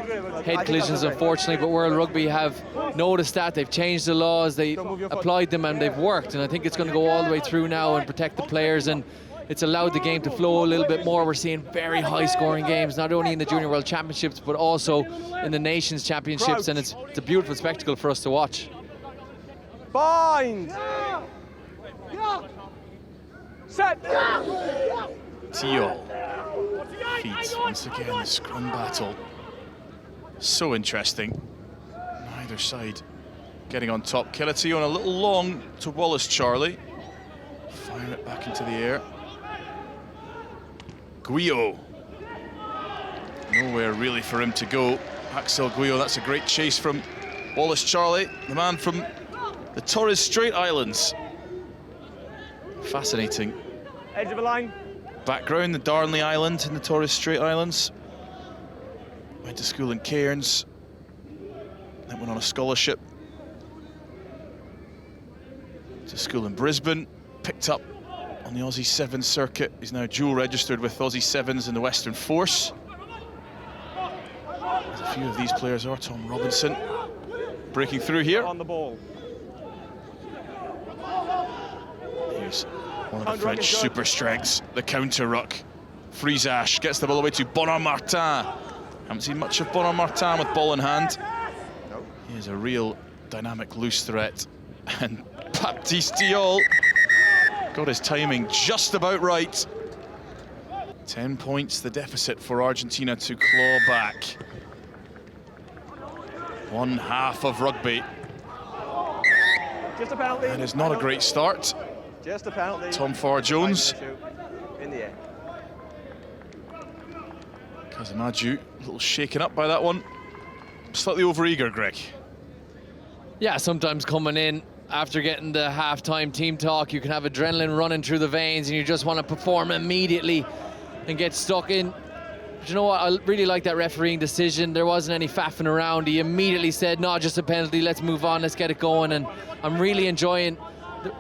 head collisions, unfortunately. But World Rugby have noticed that. They've changed the laws, they applied them, and they've worked. And I think it's going to go all the way through now and protect the players. And it's allowed the game to flow a little bit more. We're seeing very high-scoring games, not only in the Junior World Championships, but also in the Nations Championships. And it's a beautiful spectacle for us to watch. Bind! Set! Teal feeds once again the scrum battle. So interesting. Neither side getting on top. Kelatio on a little long to Wallace Charlie. Fire it back into the air. Guillo. Nowhere really for him to go. Axel Guillo, that's a great chase from Wallace Charlie, the man from the Torres Strait Islands. Fascinating edge of a line background, the Darnley Island in the Torres Strait Islands. Went to school in Cairns, then went on a scholarship to school in Brisbane, picked up on the Aussie Sevens circuit. He's now dual registered with Aussie Sevens in the Western Force. As a few of these players are. Tom Robinson breaking through here. on the ball. Here's one of the French super strengths, the counter ruck. Frisache gets the ball away to Bonheur Martin. Haven't seen much of Bonheur Martin with ball in hand. He is a real dynamic loose threat. And Baptiste Diol got his timing just about right. 10 points the deficit for Argentina to claw back. One half of rugby. Just a penalty. And it's not a great start. Just a penalty. Tom Farr-Jones. In the air. Kazamaju, a little shaken up by that one. Slightly overeager, Greg. Yeah, sometimes coming in after getting the half-time team talk, you can have adrenaline running through the veins and you just want to perform immediately and get stuck in. But you know what, I really like that refereeing decision. There wasn't any faffing around. He immediately said, no, just a penalty, let's move on, let's get it going. And I'm really enjoying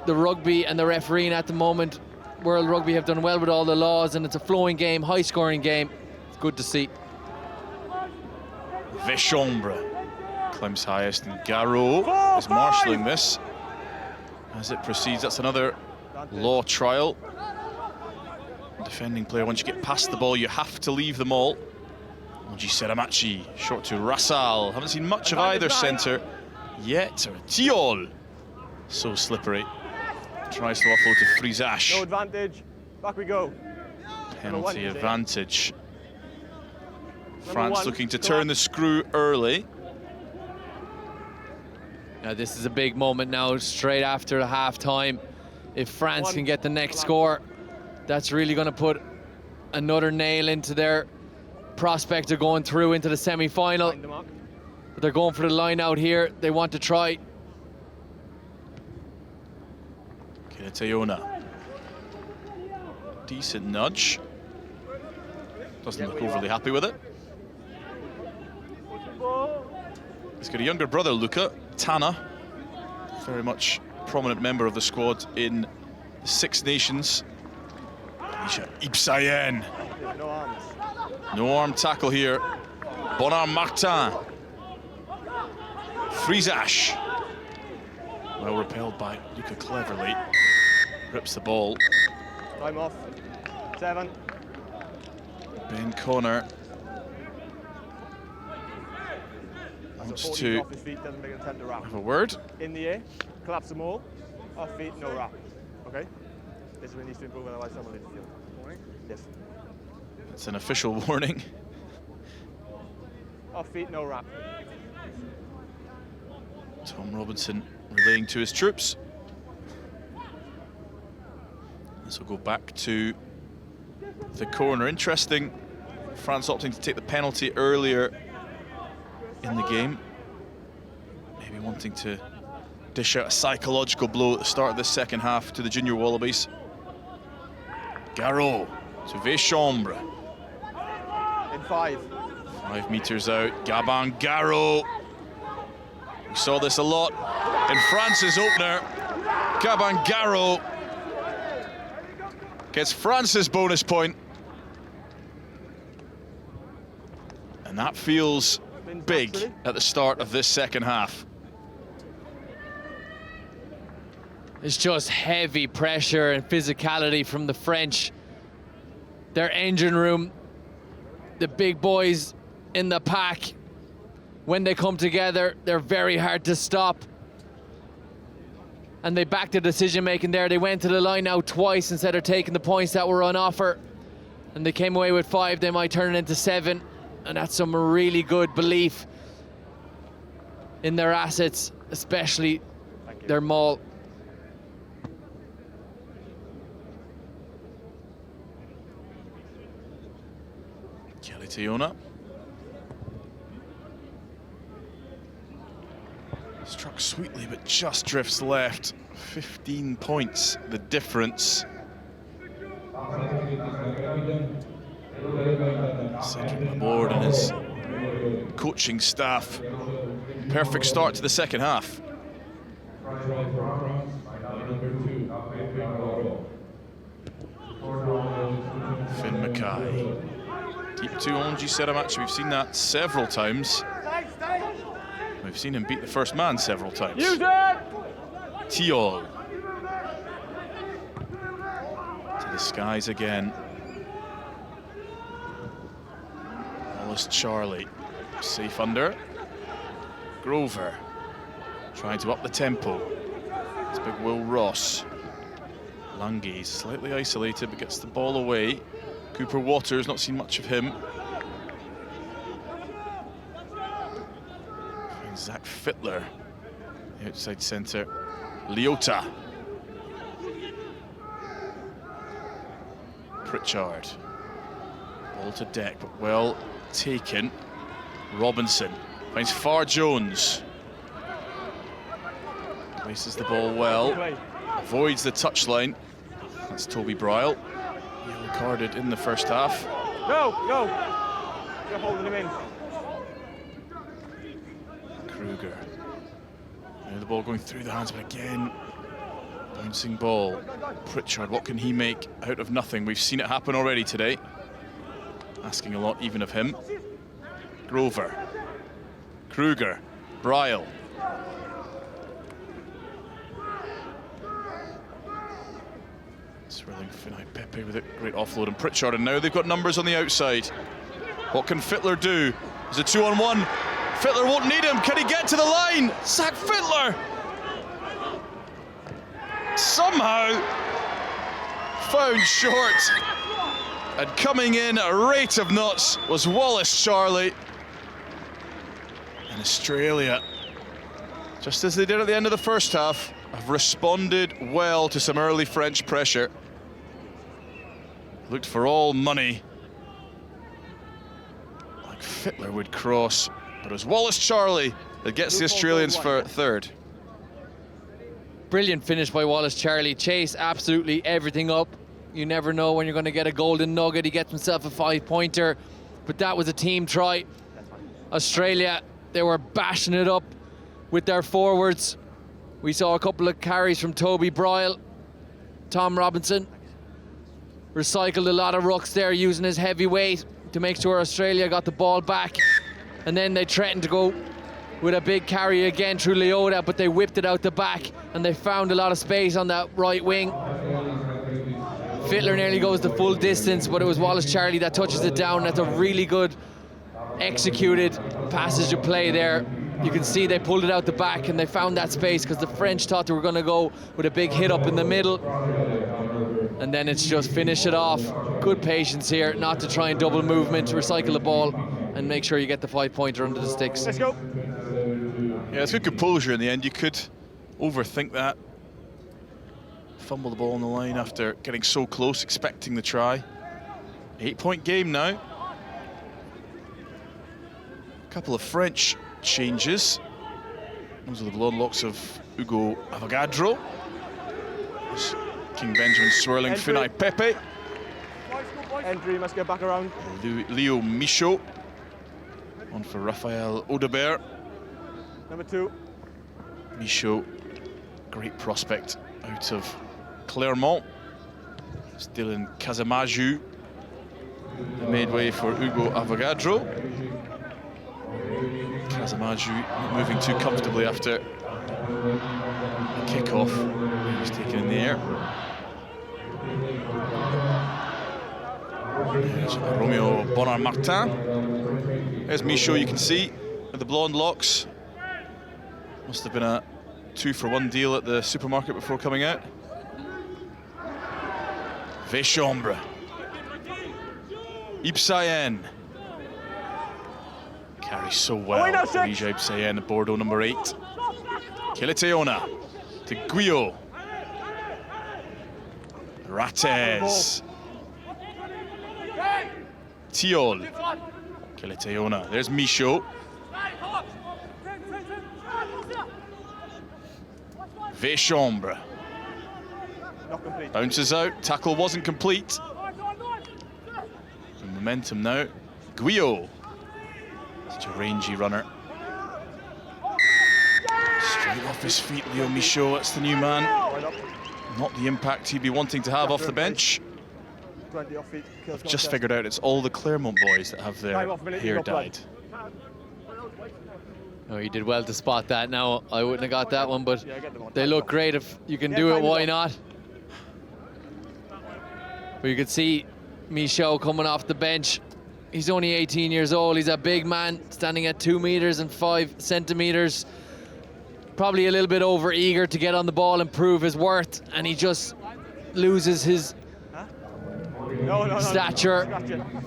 the rugby and the refereeing at the moment. World Rugby have done well with all the laws, and it's a flowing game, high-scoring game. It's good to see. Vechombre climbs highest, and Garreau is marshalling this as it proceeds. That's another law trial. Defending player, once you get past the ball, you have to leave them all. Oji Seramachi, short to Rassal. Haven't seen much of either centre yet. Tiol, so slippery. Tries to offload to Frisache. No advantage. Back we go. Penalty advantage. France looking to turn the screw early. Now this is a big moment now, straight after the half-time. If France can get the next score, that's really going to put another nail into their prospect of going through into the semi-final. But they're going for the line out here. They want to try. Keletayona. Decent nudge. Doesn't look overly happy with it. He's got a younger brother, Luca, Tana. Very much prominent member of the squad in the Six Nations. Ipsayen. No arm tackle here. Bonard Martin. Frisash. Well repelled by Luca cleverly. Rips the ball. Time off. 7. Ben Connor wants to off his feet, doesn't make an attempt to wrap. have a word. In the air, collapse them all. Off feet, no wrap. Okay? This is when he needs to improve, otherwise someone will leave the field. Yes. It's an official warning. Off feet, no wrap. Tom Robinson relaying to his troops. This will go back to the corner. Interesting, France opting to take the penalty earlier in the game. Maybe wanting to dish out a psychological blow at the start of the second half to the junior Wallabies. Garot to Véchambre. In 5. 5 meters out, Gabin Garot. We saw this a lot in France's opener. Gabin Garot gets France's bonus point. And that feels big at the start of this second half. It's just heavy pressure and physicality from the French. Their engine room, the big boys in the pack, when they come together, they're very hard to stop. And they backed their decision making there. They went to the line out twice instead of taking the points that were on offer. And they came away with 5, they might turn it into 7. And that's some really good belief in their assets, especially their maul. Keletayona. Struck sweetly, but just drifts left. 15 points, the difference. Cedric Laborde and his coaching staff. Perfect start to the second half. Finn Mackay. Deep 2 on G7 We've seen that several times. We've seen him beat the first man several times. Thiol. To the skies again. Wallace Charlie. Safe under. Grover. Trying to up the tempo. It's big Will Ross. Lungi slightly isolated but gets the ball away. Cooper Waters, not seen much of him. Zach Fittler, the outside centre. Leota. Pritchard. Ball to deck, but well taken. Robinson finds Far Jones. Places the ball well. Avoids the touchline. That's Toby Bryle. Yellow carded in the first half. No, no. You're holding him in. Kruger. Now the ball going through the hands, but again, bouncing ball. Pritchard, what can he make out of nothing? We've seen it happen already today. Asking a lot even of him. Grover. Kruger. Bryle. Swirling Finai Pepe with a great offload, and Pritchard, and now they've got numbers on the outside. What can Fittler do? There's a 2-on-1. Fittler won't need him. Can he get to the line? Zach Fittler! Somehow found short. And coming in at a rate of knots was Wallace Charlie. And Australia just as they did at the end of the first half, have responded well to some early French pressure. Looked for all money. Like Fittler would cross, but it was Wallace Charlie that gets the Australians for third. Brilliant finish by Wallace Charlie. Chase absolutely everything up. You never know when you're going to get a golden nugget. He gets himself a 5-pointer, but that was a team try. Australia, they were bashing it up with their forwards. We saw a couple of carries from Toby Bryle. Tom Robinson recycled a lot of rucks there, using his heavy weight to make sure Australia got the ball back. And then they threatened to go with a big carry again through Leota, but they whipped it out the back and they found a lot of space on that right wing. Fittler nearly goes the full distance, but it was Wallace Charlie that touches it down. That's a really good executed passage of play there. You can see they pulled it out the back and they found that space because the French thought they were going to go with a big hit up in the middle. And then it's just finish it off. Good patience here, not to try and double movement, recycle the ball and make sure you get the 5-pointer under the sticks. Let's go. Yeah, it's good composure in the end. You could overthink that. Fumble the ball on the line after getting so close, expecting the try. 8-point game now. A couple of French changes. Those are the blood locks of Hugo Avogadro. There's King Benjamin swirling Funai Pepe. Entry, must get back around. Leo Michaud. On for Raphael Audebert. Number 2. Michaud, great prospect out of Clermont. Still in Casamaju. They made way for Hugo Avogadro. Casamaju moving too comfortably after a kick-off. He was taken in the air. There's Romeo Bonard-Martin. There's Michaud, you can see, with the blonde locks. Must have been a 2-for-1 deal at the supermarket before coming out. Véchambre. Ibsayen. Carries so well. Elijah Ibsayen, Bordeaux number 8. Kileteona to Guyot. Rates. Thiol. Kileteona. There's Michaud. Véchambre. Bounces out. Tackle wasn't complete. And momentum now. Guyot. Such a rangy runner. Straight off his feet, Leo Michaud. That's the new man. Not the impact he'd be wanting to have off the bench. I've just figured out it's all the Clermont boys that have their hair dyed. Oh, you did well to spot that. Now, I wouldn't have got that one, but they look great. If you can do it, why not? But you could see Michaud coming off the bench. He's only 18 years old. He's a big man, standing at 2 meters and 5 centimeters. Probably a little bit over eager to get on the ball and prove his worth, and he just loses his stature,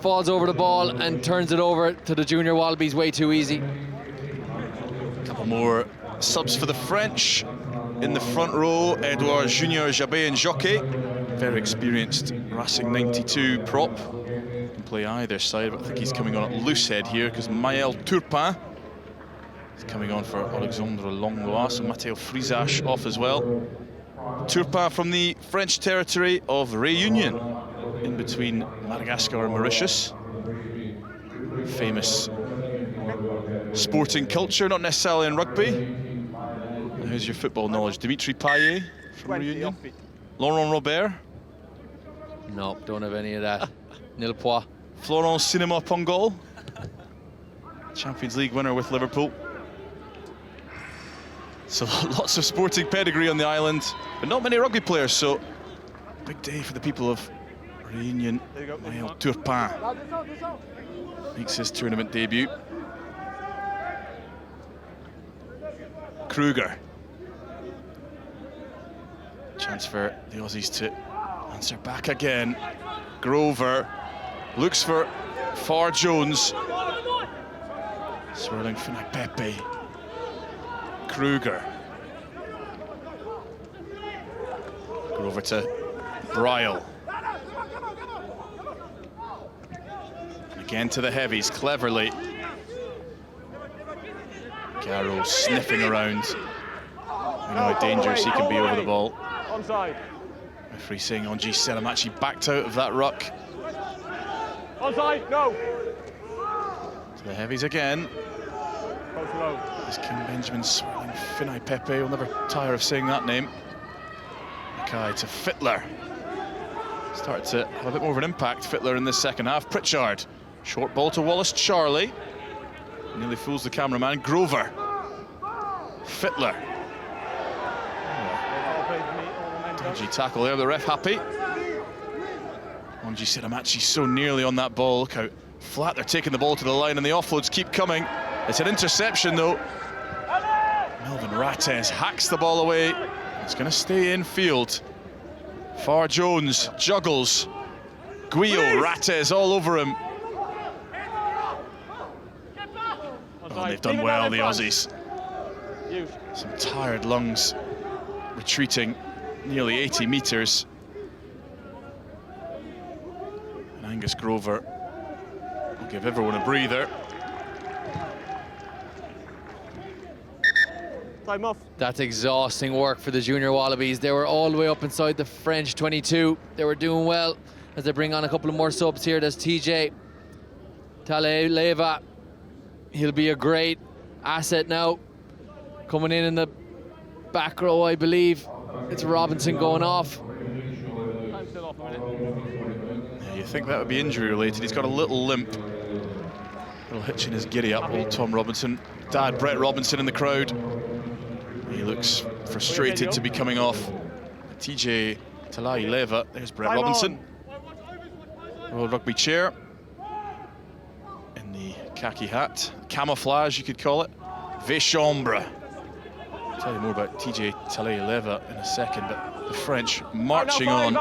falls over the ball and turns it over to the junior Wallabies way too easy. A couple more subs for the French. In the front row, Edouard Junior, Jabé and Jocquet. Very experienced Racing 92 prop. Can play either side, but I think he's coming on at loose head here because Maël Turpin is coming on for Alexandre Langlois, so Matteo Frisache off as well. Turpin from the French territory of Réunion, in between Madagascar and Mauritius. Famous sporting culture, not necessarily in rugby. Who's your football knowledge? Dimitri Payet from Réunion? Laurent Robert? No, don't have any of that. Nil pois. Florent Cinema Pongol, Champions League winner with Liverpool. So lots of sporting pedigree on the island, but not many rugby players, so big day for the people of Réunion. Maël Turpin makes his tournament debut. Kruger. Chance for the Aussies to answer back again. Grover looks for Far Jones. Swirling Funai Pepe. Kruger. Over to Bryle. Again to the heavies, cleverly. Garrow sniffing around. We know how dangerous he can be over the ball. Onside. Referee saying Onji Selamachi backed out of that ruck. Onside, no. To the heavies again. Post low. There's King Benjamin swirling Finai Pepe. We'll never tire of saying that name. Mackay to Fittler. Start to have a bit more of an impact, Fittler, in this second half. Pritchard. Short ball to Wallace Charlie. Nearly fools the cameraman. Grover. Fittler. Dodgy tackle there, the ref happy. Onji Selamachi so nearly on that ball. Look how flat they're taking the ball to the line, and the offloads keep coming. It's an interception though. Melvin Rates hacks the ball away. It's going to stay in field. Far Jones juggles. Guillo, Rates all over him. Oh, they've done well, the Aussies. Some tired lungs, retreating nearly 80 metres. And Angus Grover will give everyone a breather. Time off. That's exhausting work for the junior Wallabies. They were all the way up inside the French 22. They were doing well as they bring on a couple of more subs here. There's TJ Taleleva. He'll be a great asset now. Coming in the back row, I believe. It's Robinson going off. I'm still off a minute. Yeah, you think that would be injury related. He's got a little limp. Little hitch in his giddy up, old Tom Robinson. Dad Brett Robinson in the crowd. He looks frustrated to be coming off. TJ Taleleva. There's Brett Robinson. World Rugby chair. In the khaki hat. Camouflage, you could call it. Véchambre. I'll tell you more about TJ Taleleva in a second, but the French marching on.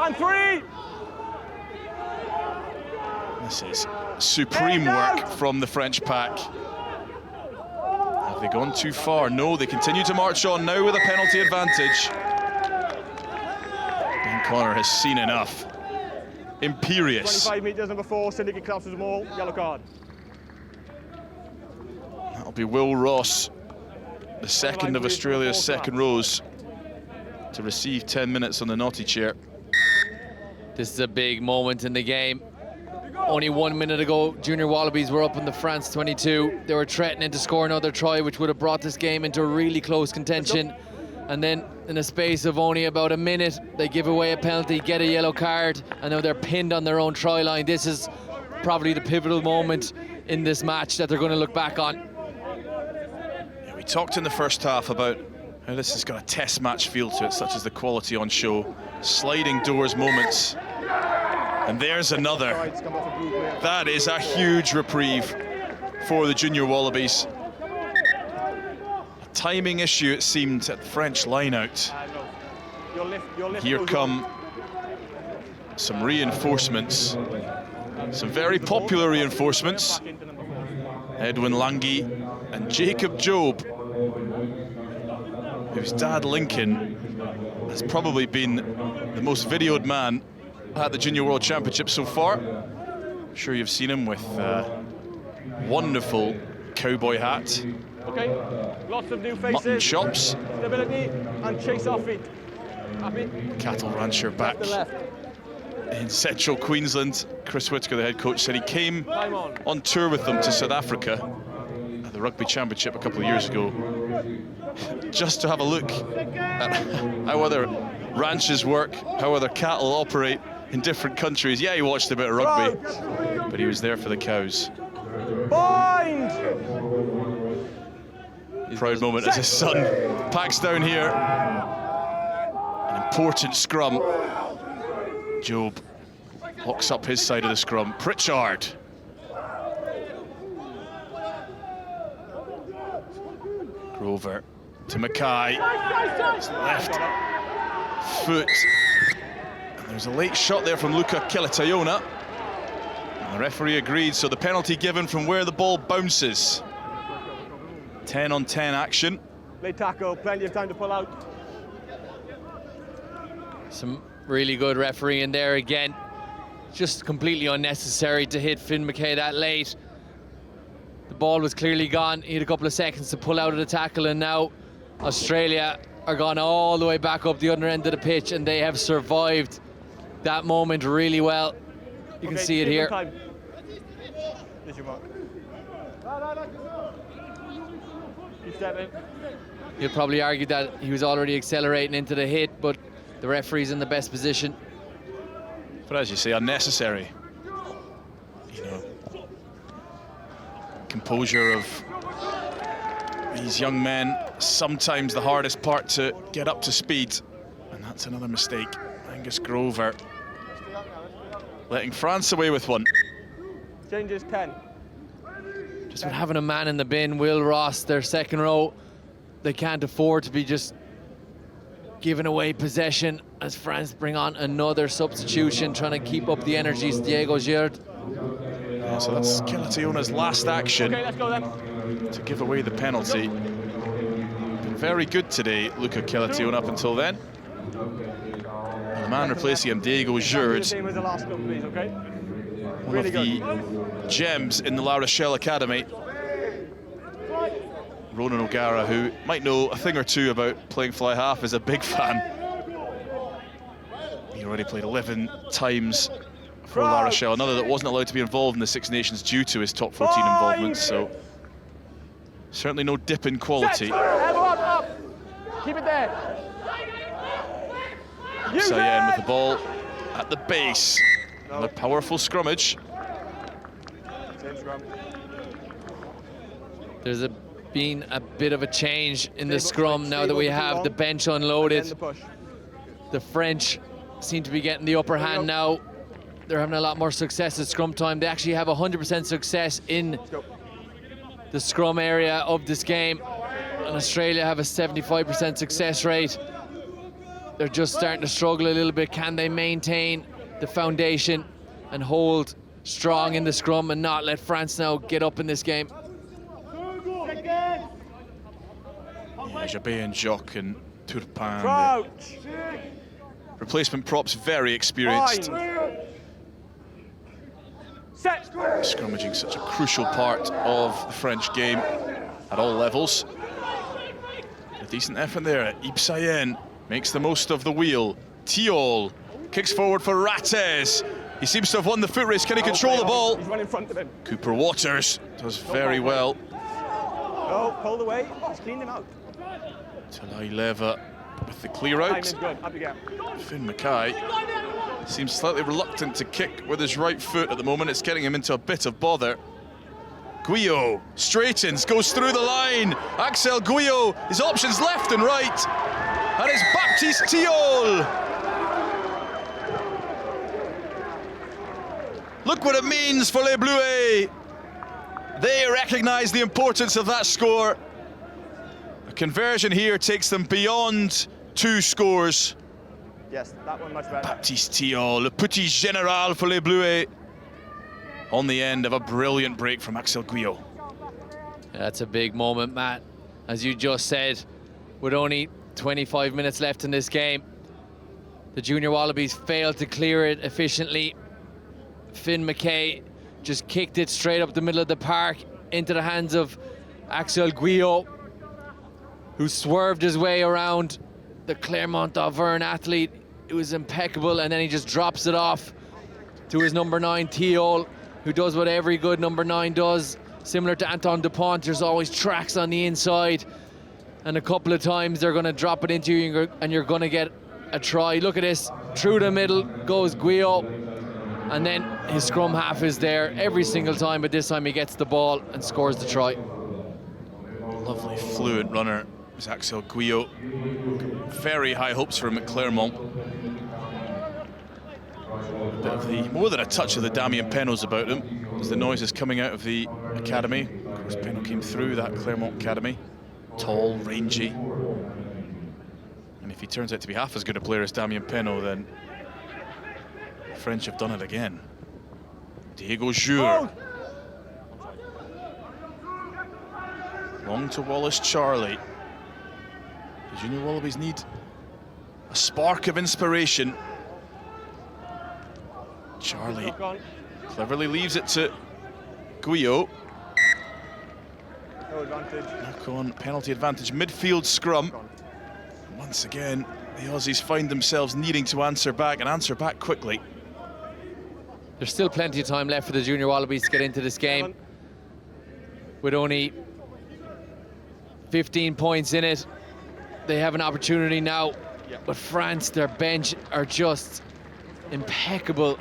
This is supreme work from the French pack. Have they gone too far? No, they continue to march on now with a penalty advantage. Ben Connor has seen enough. Imperious. 25 metres, number 4, syndicate collapses them all, yellow card. That'll be Will Ross, the second of Australia's second rows, to receive 10 minutes on the naughty chair. This is a big moment in the game. Only 1 minute ago, junior Wallabies were up in the France 22. They were threatening to score another try, which would have brought this game into really close contention. And then, in a space of only about a minute, they give away a penalty, get a yellow card, and now they're pinned on their own try line. This is probably the pivotal moment in this match that they're going to look back on. Yeah, we talked in the first half about how this has got a test match feel to it, such as the quality on show. Sliding doors moments. And there's another. That is a huge reprieve for the junior Wallabies. A timing issue, it seemed, at the French line-out. Here come some reinforcements. Some very popular reinforcements. Edwin Lange and Jacob Job, whose dad Lincoln has probably been the most videoed man at the Junior World Championship so far. I'm sure you've seen him with a wonderful cowboy hat. Okay, lots of new faces. Mutton chops. Stability and chase our feet. Happy? Cattle rancher back in central Queensland. Chris Whitaker, the head coach, said he came on tour with them to South Africa at the Rugby Championship a couple of years ago, just to have a look at how other ranches work, how other cattle operate in different countries. Yeah, he watched a bit of rugby, but he was there for the cows. Bind! Proud moment as his son packs down here. An important scrum. Job locks up his side of the scrum. Pritchard. Grover to Mackay. His left foot. And there's a late shot there from Luca Keletayona. And the referee agreed, so the penalty given from where the ball bounces. 10-on-10 action. Late tackle, plenty of time to pull out. Some really good refereeing there again. Just completely unnecessary to hit Finn McKay that late. The ball was clearly gone. He had a couple of seconds to pull out of the tackle, and now Australia are gone all the way back up the other end of the pitch, and they have survived that moment really well. You can see it here. There's your mark. Keep stepping. He'll probably argue that he was already accelerating into the hit, but the referee's in the best position. But as you say, unnecessary. You know, composure of these young men, sometimes the hardest part to get up to speed. And that's another mistake. Angus Grover letting France away with one. Changes 10. Just with having a man in the bin, Will Ross, their second row, they can't afford to be just giving away possession as France bring on another substitution, trying to keep up the energies. Diego Giard. Yeah, so that's Calationa's last action. Okay, let's go then. To give away the penalty. Been very good today, Luca Calaciona, up until then. And the man replacing him, Diego Giard, Same as the last one, please, okay? one of the gems in the La Rochelle Academy. Ronan O'Gara, who might know a thing or two about playing fly half, is a big fan. He already played 11 times for La Rochelle, another that wasn't allowed to be involved in the Six Nations due to his top 14 involvement, so certainly no dip in quality. Up. Keep it there. Sayen with the ball at the base. And a powerful scrummage. Same scrum. There's been a bit of a change in the scrum now that we have the bench unloaded. The French seem to be getting the upper hand now. They're having a lot more success at scrum time. They actually have 100% success in the scrum area of this game. And Australia have a 75% success rate. They're just starting to struggle a little bit. Can they maintain the foundation and hold strong in the scrum and not let France now get up in this game? Yeah, Jabé and Jock and Turpin. Crouch. Replacement props, very experienced. Set. Scrummaging such a crucial part of the French game at all levels. A decent effort there. Yves Sayen makes the most of the wheel. Thiol kicks forward for Rattez. He seems to have won the foot race. Can he control the ball? He's running in front of him. Cooper Waters does very well. Oh, pulled away. He's cleaned him out. Talai Leva with the clear out. Timing's good. Up you go. Finn McKay seems slightly reluctant to kick with his right foot at the moment. It's getting him into a bit of bother. Guyot straightens, goes through the line. Axel Guyot, his options left and right. And it's Baptiste Thiol. Look what it means for Les Bleuets. They recognise the importance of that score. A conversion here takes them beyond 2 scores. Yes, that one much better. Baptiste Thiol, le petit général for Les Bleuets. On the end of a brilliant break from Axel Guyot. That's a big moment, Matt. As you just said, with only 25 minutes left in this game, the Junior Wallabies failed to clear it efficiently. Finn McKay just kicked it straight up the middle of the park into the hands of Axel Guyot, who swerved his way around the Clermont Auvergne athlete. It was impeccable, and then he just drops it off to his number 9, Thiol, who does what every good number 9 does. Similar to Anton Dupont, there's always tracks on the inside, and a couple of times they're going to drop it into you and you're going to get a try. Look at this, through the middle goes Guyot, and then his scrum half is there every single time, but this time he gets the ball and scores the try. Lovely fluent runner is Axel Guyot. Very high hopes for him at Clermont. Bit of the, more than a touch of the Damien Penos about him, as the noise is coming out of the academy. Of course, Peno came through that Clermont academy. Tall, rangy. And if he turns out to be half as good a player as Damien Penaud, then the French have done it again. Diego Giard. Long to Wallace Charlie. Junior Wallabies need a spark of inspiration. Charlie cleverly leaves it to Guyo. No advantage. Knock on, penalty advantage, midfield scrum. Once again, the Aussies find themselves needing to answer back, and answer back quickly. There's still plenty of time left for the Junior Wallabies to get into this game. With only 15 points in it, they have an opportunity now. But France, their bench are just impeccable.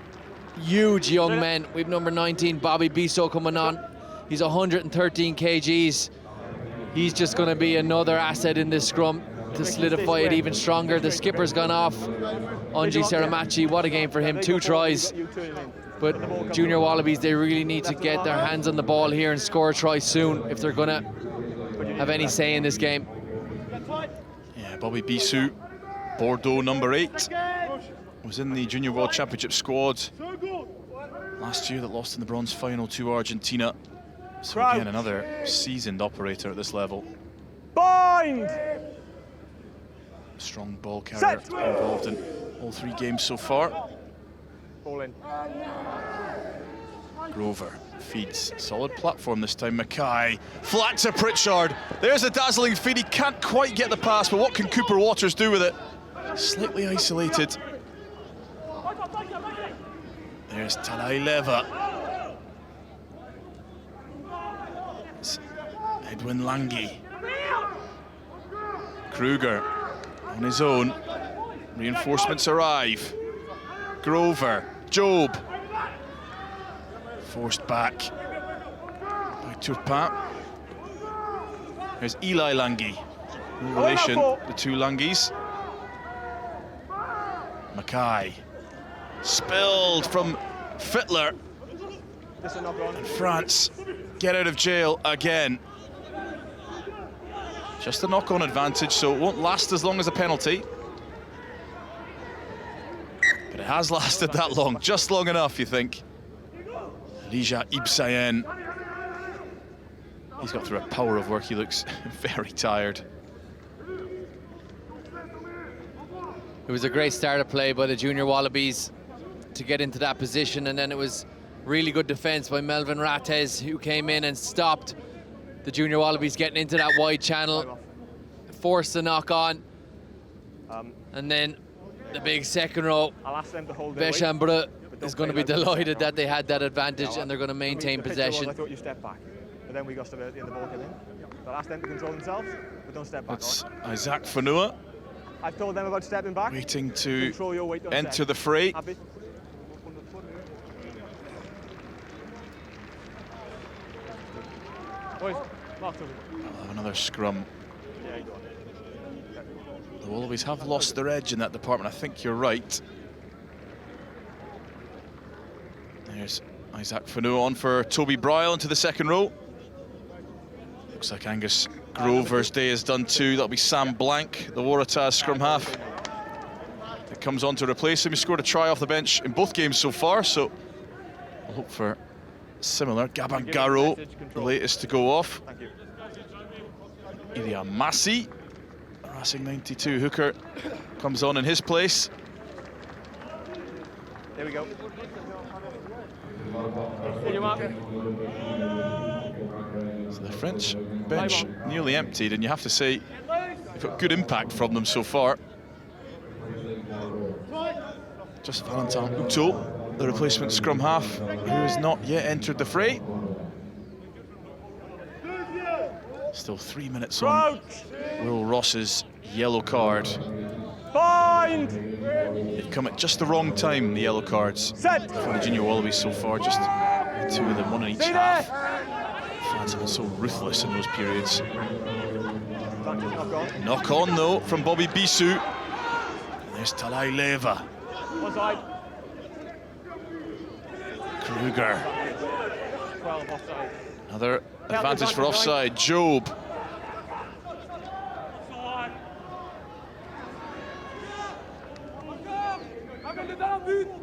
Huge young men. We've number 19, Bobby Bisso, coming on. He's 113 kgs. He's just going to be another asset in this scrum to solidify it even stronger. The skipper's gone off. Unji Seramachi, what a game for him, 2 tries. But Junior Wallabies, they really need to get their hands on the ball here and score a try soon if they're going to have any say in this game. Yeah, Bobby Bisso, Bordeaux number 8, was in the Junior World Championship squad last year that lost in the bronze final to Argentina. So again, another seasoned operator at this level. Bind! Strong ball carrier involved in all 3 games so far. Ball in. Grover feeds, solid platform this time. Mackay, flat to Pritchard. There's a dazzling feed, he can't quite get the pass, but what can Cooper Waters do with it? Slightly isolated. There's Talai Leva. It's Edwin Langi. Kruger on his own. Reinforcements arrive. Grover, Job. Forced back by Turpin. There's Eli Langi. In relation, the 2 Langis. Mackay. Spilled from Fittler. And France get out of jail again. Just a knock-on advantage, so it won't last as long as a penalty. But it has lasted that long, just long enough, you think. Lija Ibsayen. He's got through a power of work. He looks very tired. It was a great start of play by the Junior Wallabies to get into that position, and then it was really good defence by Melvin Rates, who came in and stopped the Junior Wallabies getting into that wide channel, forced the knock on, and then the big second row. I'll ask them to hold Bechambreux is going to be delighted that they had that advantage, and they're going to maintain possession. I thought you stepped back, but then we got to the ball came in. So I'll ask them to control themselves, but don't step back. It's Isaac Fanua. I've told them about stepping back. Waiting to Control your weight, enter the fray. Happy? Boys, mark to me. I'll have another scrum. Yeah, you go on. The Wallabies have lost their edge in that department. I think you're right. There's Isaac Fanua on for Toby Bryle into the second row. Looks like Angus Grover's day is done too. That'll be Sam Blank, the Waratahs scrum half, that comes on to replace him. He scored a try off the bench in both games so far, so we'll hope for similar. Gabon Garo, the latest to go off. Thank you. Ilya Massi, Racing 92 hooker, comes on in his place. There we go. In your mark. So the French bench nearly emptied, and you have to say they've got good impact from them so far. Just Valentin Houteau, the replacement scrum half, who has not yet entered the fray. Still 3 minutes on Will Ross's yellow card. Bind! They've come at just the wrong time, the yellow cards, for the Junior Wallabies so far. Just 2 of them, 1 in each half. France have been so ruthless in those periods. Knock on though from Bobby Bisso. And there's Talai Leva. One side. Kruger. 12 offside. Another advantage for offside. Job.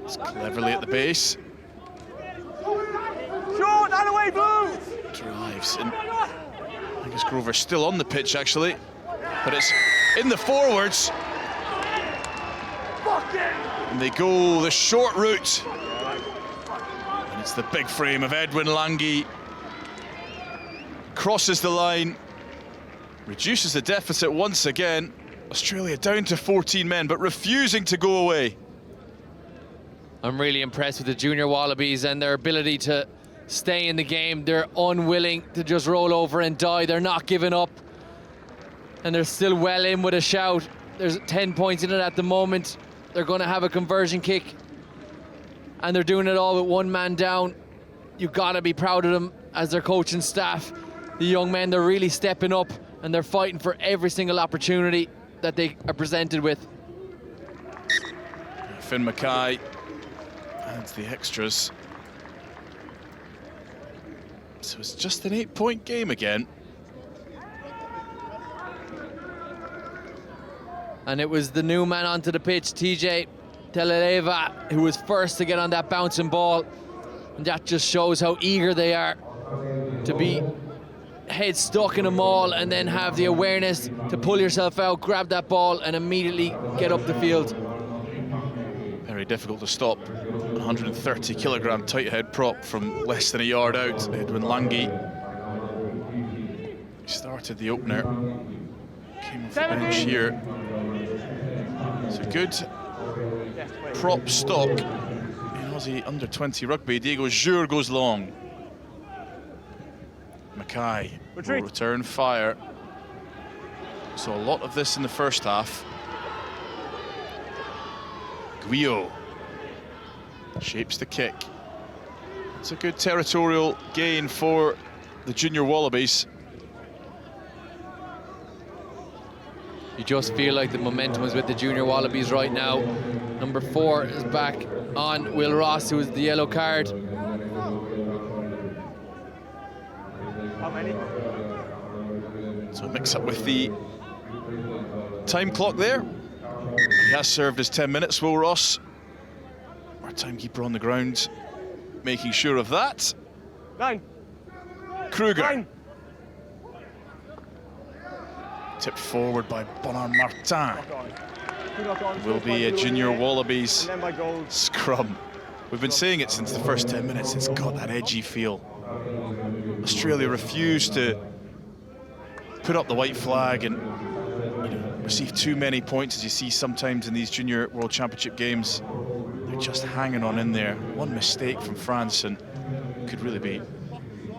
It's cleverly at the base. Short, out of the way, Blue! Drives in. Angus Grover still on the pitch actually, but it's in the forwards. And they go the short route. And it's the big frame of Edwin Langi. Crosses the line, reduces the deficit once again. Australia down to 14 men, but refusing to go away. I'm really impressed with the junior Wallabies and their ability to stay in the game. They're unwilling to just roll over and die. They're not giving up. And they're still well in with a shout. There's 10 points in it at the moment. They're going to have a conversion kick. And they're doing it all with one man down. You've got to be proud of them as their coaching staff. The young men, they're really stepping up and they're fighting for every single opportunity that they are presented with. Finn Mackay adds the extras. So it's just an 8-point game again. And it was the new man onto the pitch, TJ Teleleva, who was first to get on that bouncing ball. And that just shows how eager they are to be head stuck in a maul and then have the awareness to pull yourself out, grab that ball and immediately get up the field. Very difficult to stop. 130 kilogram tight head prop from less than a yard out. Edwin Langi started the opener. Came off the bench here. It's a good prop stock in Aussie under 20 rugby. Diego Jure goes long. Mackay will return fire. Saw a lot of this in the first half. Guillot shapes the kick. It's a good territorial gain for the junior Wallabies. You just feel like the momentum is with the junior Wallabies right now. Number 4 is back on Will Ross, who is the yellow card. How many? So mix up with the time clock there. He has served his 10 minutes, Will Ross. Our timekeeper on the ground, making sure of that. 9. Kruger. 9. Tipped forward by Bonnard Martin. Will be a junior Wallabies scrum. We've been saying it since the first 10 minutes. It's got that edgy feel. Australia refused to put up the white flag and receive too many points, as you see sometimes in these junior World Championship games. They're just hanging on in there. One mistake from France and could really be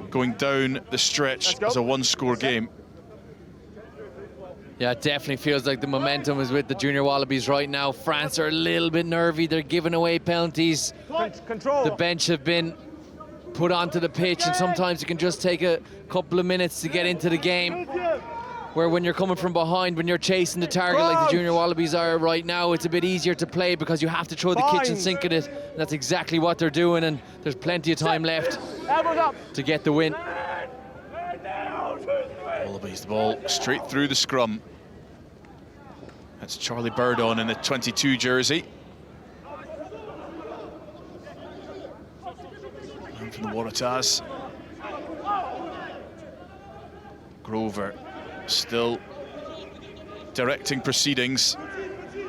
going down the stretch as a one-score game. Yeah, it definitely feels like the momentum is with the junior Wallabies right now. France are a little bit nervy. They're giving away penalties. Control. The bench have been put onto the pitch, and sometimes it can just take a couple of minutes to get into the game. Where when you're coming from behind, when you're chasing the target like the junior Wallabies are right now, it's a bit easier to play because you have to throw the kitchen sink at it. And that's exactly what they're doing, and there's plenty of time left to get the win. Wallabies the ball straight through the scrum. That's Charlie Burdon in the 22 jersey. And from the Waratahs. Grover still directing proceedings.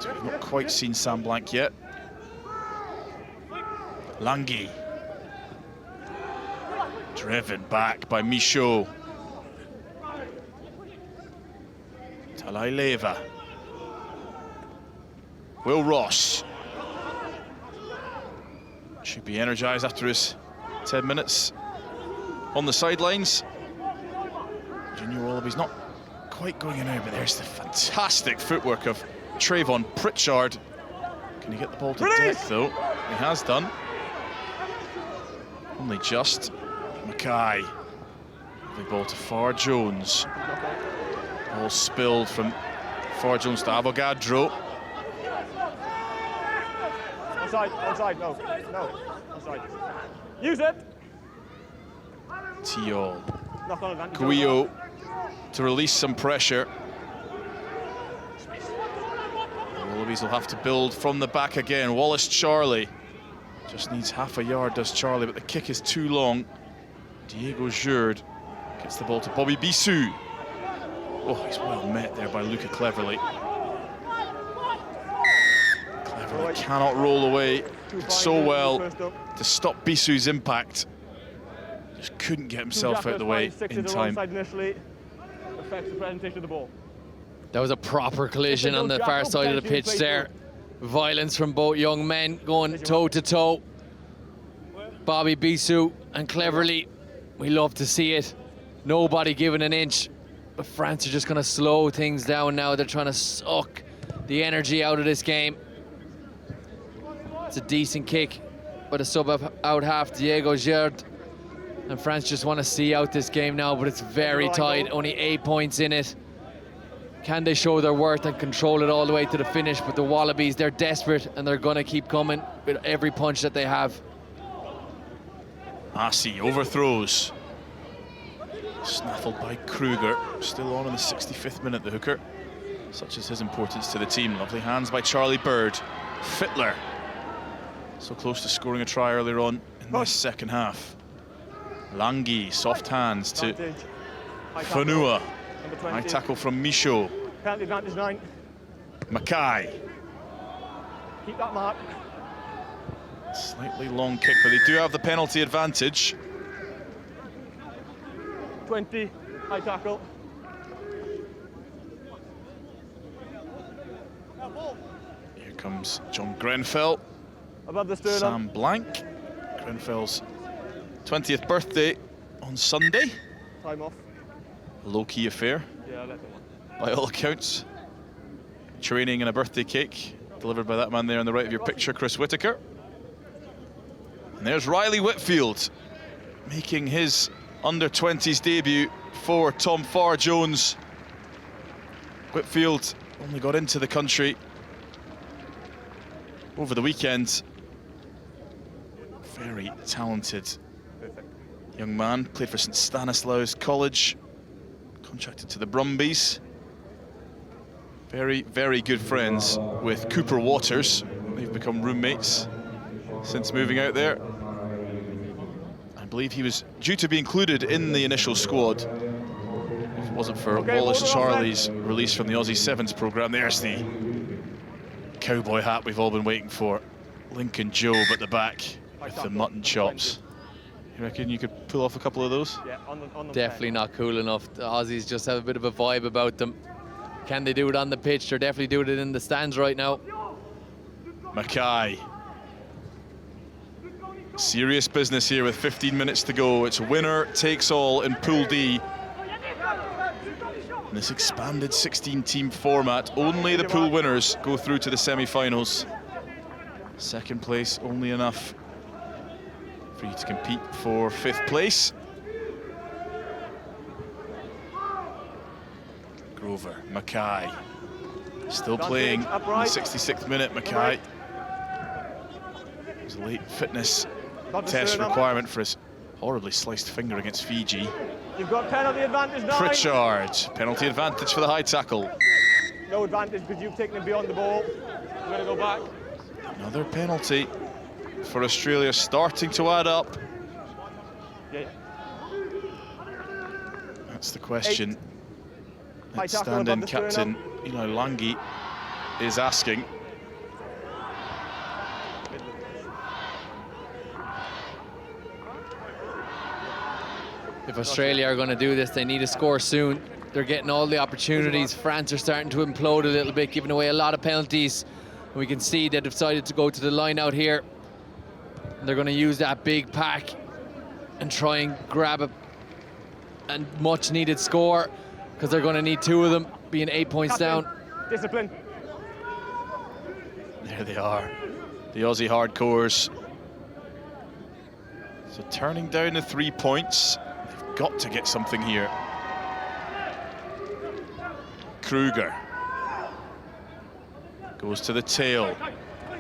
So we've not quite seen Sam Blanc yet. Langi. Driven back by Michaud. Talaileva. Will Ross. Should be energized after his 10 minutes on the sidelines. Junior Wallabies not quite going in there, but there's the fantastic footwork of Trayvon Pritchard. Can he get the ball to deck though? He has done. Only just. Mackay. The ball to Far Jones. Ball spilled from Far Jones to Avogadro. Onside, no, onside. Use it. Tio. Guillot to release some pressure. The Wallabies will have to build from the back again. Wallace Charlie just needs half a yard, does Charlie, but the kick is too long. Diego Jure gets the ball to Bobby Bissou. Oh, he's well met there by Luca Cleverly. Cleverly cannot roll away so well to stop Bisu's impact. Just couldn't get himself out of the way in time. Initially affects the presentation of the ball. That was a proper collision on the far side of the pitch there. Violence from both young men going toe to toe. Bobby Bisu and Cleverly, we love to see it. Nobody giving an inch, but France are just going to slow things down now. They're trying to suck the energy out of this game. It's a decent kick, but a sub out half, Diego Gerd. And France just want to see out this game now, but it's very tight, only 8 points in it. Can they show their worth and control it all the way to the finish? But the Wallabies, they're desperate and they're going to keep coming with every punch that they have. Asi overthrows. Snaffled by Kruger. Still on in the 65th minute, the hooker. Such is his importance to the team. Lovely hands by Charlie Bird. Fittler. So close to scoring a try earlier on in this second half. Langi, soft hands to Fanua. High tackle from Michaud. Penalty advantage 9. Mackay. Keep that mark. Slightly long kick, but they do have the penalty advantage. 20, high tackle. Here comes John Grenfell. Above the sternum. Sam Blank. Grenfell's 20th birthday on Sunday. Time off. A low-key affair. Yeah, let them on. By all accounts. Training and a birthday cake delivered by that man there on the right of your picture, Chris Whitaker. And there's Riley Whitfield making his under-20s debut for Tom Farr-Jones. Whitfield only got into the country over the weekend. Very talented young man, played for St Stanislaus College, contracted to the Brumbies. Very, very good friends with Cooper Waters. They've become roommates since moving out there. I believe he was due to be included in the initial squad. If it wasn't for Wallace Charlie's release from the Aussie Sevens programme. There's the cowboy hat we've all been waiting for. Lincoln Job at the back with the mutton chops. You reckon you could pull off a couple of those? Yeah, on the Definitely not cool enough. The Aussies just have a bit of a vibe about them. Can they do it on the pitch? They're definitely doing it in the stands right now. Mackay. Serious business here with 15 minutes to go. It's winner takes all in Pool D. In this expanded 16-team format, only the pool winners go through to the semi-finals. Second place only enough for you to compete for 5th place. Grover, Mackay, still playing in the 66th minute. Mackay. There's a late fitness test requirement for his horribly sliced finger against Fiji. You've got penalty advantage 9. Pritchard, penalty advantage for the high tackle. No advantage because you've taken it beyond the ball. I'm going to go back. Another penalty for Australia, starting to add up. Yeah. That's the question. High tackle Stand-in above the captain, sternum. Langi is asking. If Australia are going to do this, they need to score soon. They're getting all the opportunities. France are starting to implode a little bit, giving away a lot of penalties. And we can see they decided to go to the line out here. They're going to use that big pack and try and grab a much needed score, because they're going to need 2 of them, being 8 points down. Discipline. There they are, the Aussie hardcores. So turning down the 3 points, they've got to get something here. Kruger goes to the tail,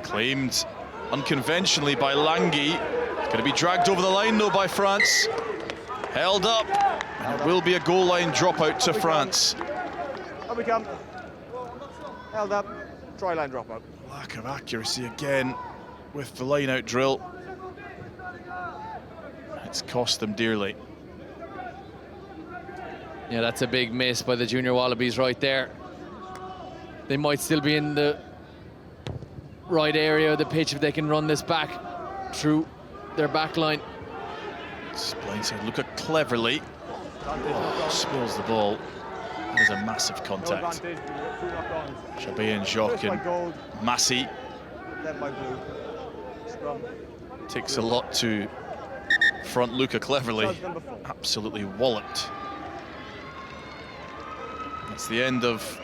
claimed unconventionally by Langi. Going to be dragged over the line though by France. Held up, and it will be a goal line dropout to France. Up we come. Held up, try line dropout. Lack of accuracy again with the line out drill. It's cost them dearly. Yeah, that's a big miss by the Junior Wallabies right there. They might still be in the right area of the pitch if they can run this back through their back line. Blindside look at cleverly. Oh, spills the ball. That was a massive contact. Chabet and Jacques and Massey. Takes a lot to front Luca cleverly. Absolutely walloped. That's the end of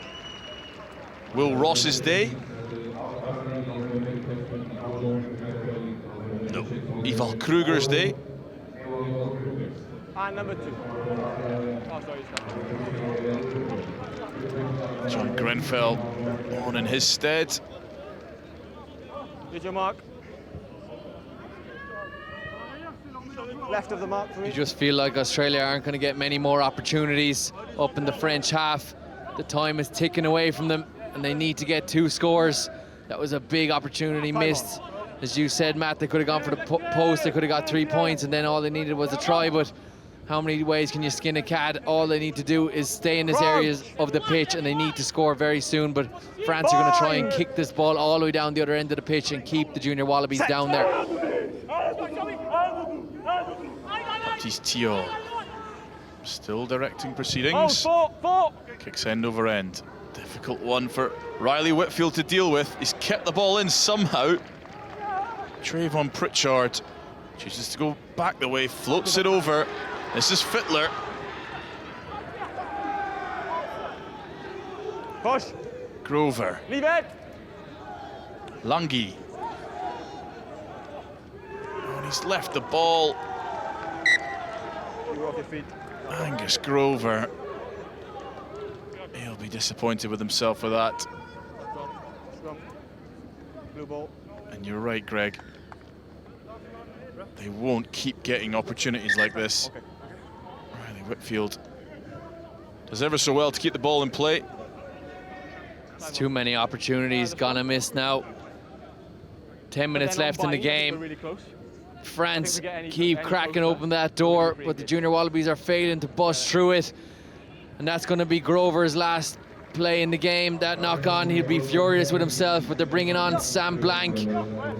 Will Ross's day. No, Ival Kruger's day. And number 2. Oh, sorry, John Grenfell on in his stead. Did your mark? Left of the mark for me. You just feel like Australia aren't going to get many more opportunities up in the French half. The time is ticking away from them and they need to get 2 scores. That was a big opportunity missed. As you said, Matt, they could have gone for the post, they could have got 3 points, and then all they needed was a try. But how many ways can you skin a cat? All they need to do is stay in this area of the pitch, and they need to score very soon. But France are going to try and kick this ball all the way down the other end of the pitch and keep the Junior Wallabies down there. Baptiste Thiaw still directing proceedings. Kicks end over end. Difficult one for Riley Whitfield to deal with. He's kept the ball in somehow. Trayvon Pritchard chooses to go back the way, floats it over. This is Fittler. Push. Grover. Leave it. Langi. Oh, and he's left the ball. You off your feet. Angus Grover. He'll be disappointed with himself for that. Scrum. Blue ball. And you're right, Greg. They won't keep getting opportunities like this. Okay. Riley Whitfield does ever so well to keep the ball in play. It's too many opportunities gonna miss now. 10 minutes left in the game. Really close. France keep cracking open that door, but the Junior Wallabies are failing to bust through it. And that's going to be Grover's last play in the game. That knock on, he'll be furious with himself, but they're bringing on Sam Blank,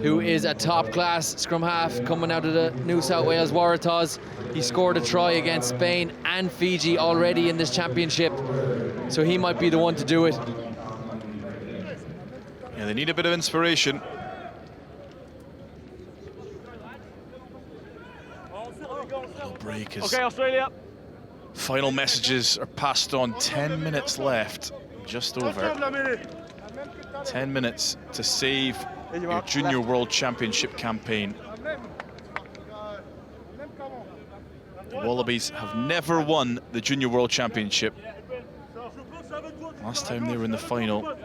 who is a top-class scrum half coming out of the New South Wales Waratahs. He scored a try against Spain and Fiji already in this championship, so he might be the one to do it. Yeah, they need a bit of inspiration. Little break as Okay, Australia. final messages are passed on. 10 minutes left, just over. 10 minutes to save your Junior World Championship campaign. The Wallabies have never won the Junior World Championship. Last time they were in the final, it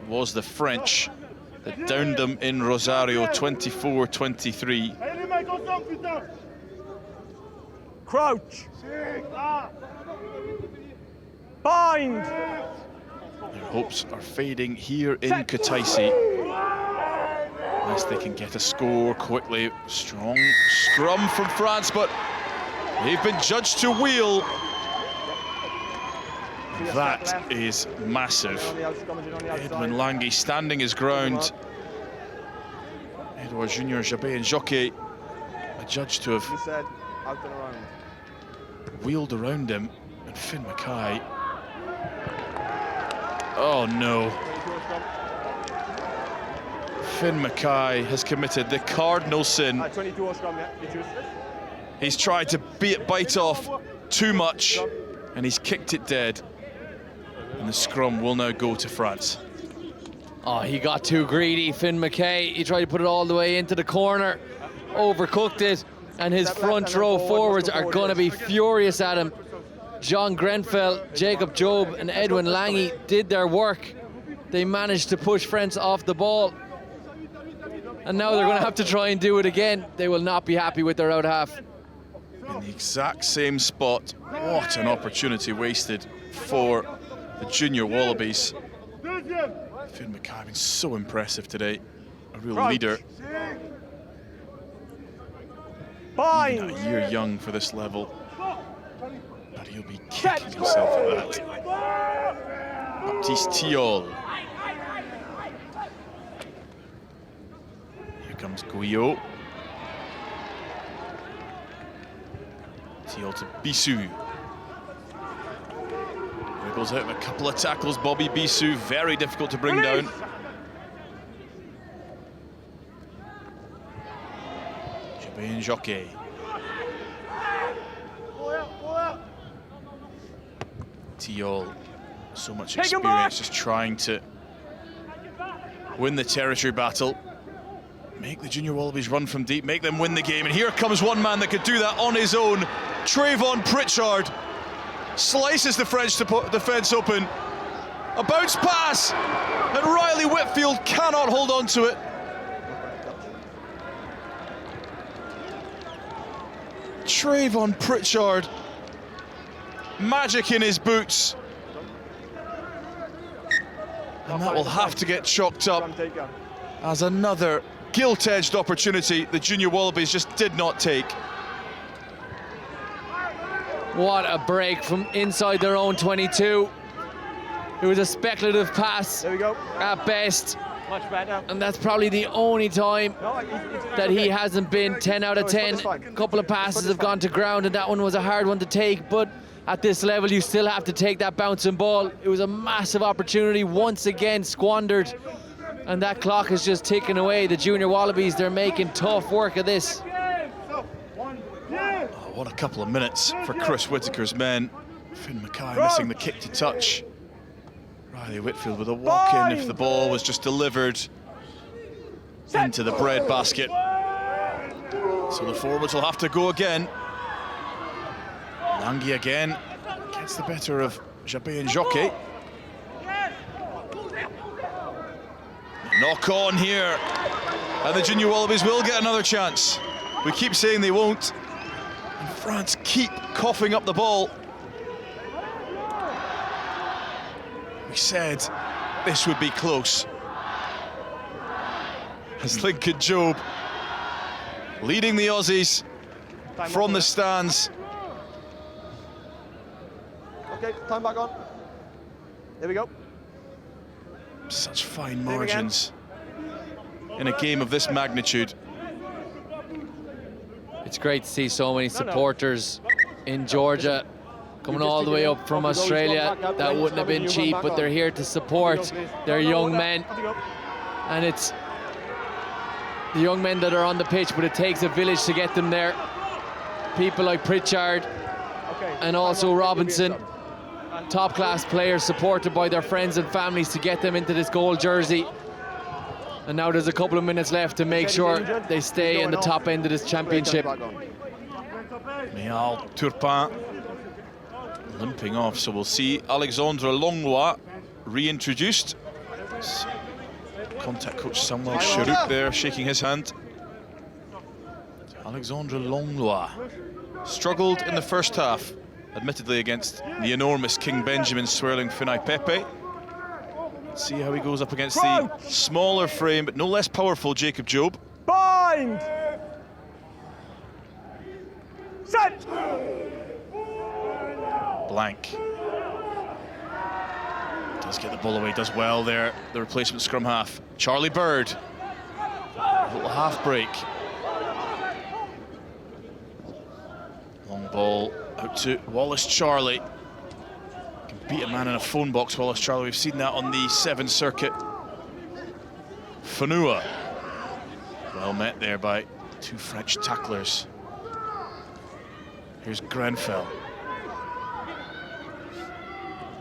was the French that downed them in Rosario 24-23. Crouch. Bind. Their hopes are fading here in Kutaisi. Unless they can get a score quickly. Strong scrum from France, but they've been judged to wheel. That is massive. Edwin Langi standing his ground. Edouard Junior, Chabet and Jacques adjudged to have wheeled around him. And Finn Mackay. Oh no. Finn Mackay has committed the cardinal sin. He's tried to bite off too much and he's kicked it dead. And the scrum will now go to France. Oh, he got too greedy, Finn Mackay. He tried to put it all the way into the corner, overcooked it, and his front row forwards are going to be furious at him. John Grenfell, Jacob Job and Edwin Langi did their work. They managed to push France off the ball. And now they're going to have to try and do it again. They will not be happy with their out half. In the exact same spot. What an opportunity wasted for the Junior Wallabies. Finn Mackay been so impressive today. A real leader. Even at a year young for this level. But he He'll be kicking himself at that. Baptiste Thiol. Here comes Guyot. Thiol to Bissou. Wiggles out of a couple of tackles. Bobby Bissou, very difficult to bring down. Jabin Jockey. Thiol, so much experience, just trying to win the territory battle. Make the Junior Wallabies run from deep, make them win the game. And here comes one man that could do that on his own. Trayvon Pritchard slices the French defence open. A bounce pass, and Riley Whitfield cannot hold on to it. Trayvon Pritchard, magic in his boots. And that will have to get chalked up as another gilt-edged opportunity the Junior Wallabies just did not take. What a break from inside their own 22. It was a speculative pass at best. Much better. And that's probably the only time that he hasn't been 10 out of 10. A couple of passes have gone to ground, and that one was a hard one to take. But at this level, you still have to take that bouncing ball. It was a massive opportunity, once again squandered. And that clock is just ticking away. The Junior Wallabies, they're making tough work of this. Oh, what a couple of minutes for Chris Whitaker's men. Finn Mackay missing the kick to touch. Riley Whitfield with a walk-in if the ball was just delivered into the bread basket. So the forwards will have to go again. Langi again gets the better of Jabin Jockey. Knock on here, and the Junior Wallabies will get another chance. We keep saying they won't, and France keep coughing up the ball. We said this would be close. As Lincoln Job leading the Aussies from the stands. Okay, time back on. There we go. Such fine margins in a game of this magnitude. It's great to see so many supporters in Georgia coming all the way up from Australia. That wouldn't have been cheap, but they're here to support their young men. And it's the young men that are on the pitch, but it takes a village to get them there. People like Pritchard and also Robinson, top-class players supported by their friends and families to get them into this gold jersey. And now there's a couple of minutes left to make sure they stay in the top end of this championship. Méal Turpin limping off, so we'll see Alexandre Langlois reintroduced. Contact coach Samuel Cherouk there shaking his hand. Alexandre Langlois struggled in the first half, admittedly against the enormous King Benjamin swirling Funai Pepe. Let's see how he goes up against the smaller frame but no less powerful Jacob Job. Bind! Set! Blank does get the ball away, does well there, the replacement scrum half. Charlie Bird, a little half break. Long ball out to Wallace Charlie. Can beat a man in a phone box, Wallace Charlie. We've seen that on the 7 circuit. Fanua, well met there by 2 French tacklers. Here's Grenfell.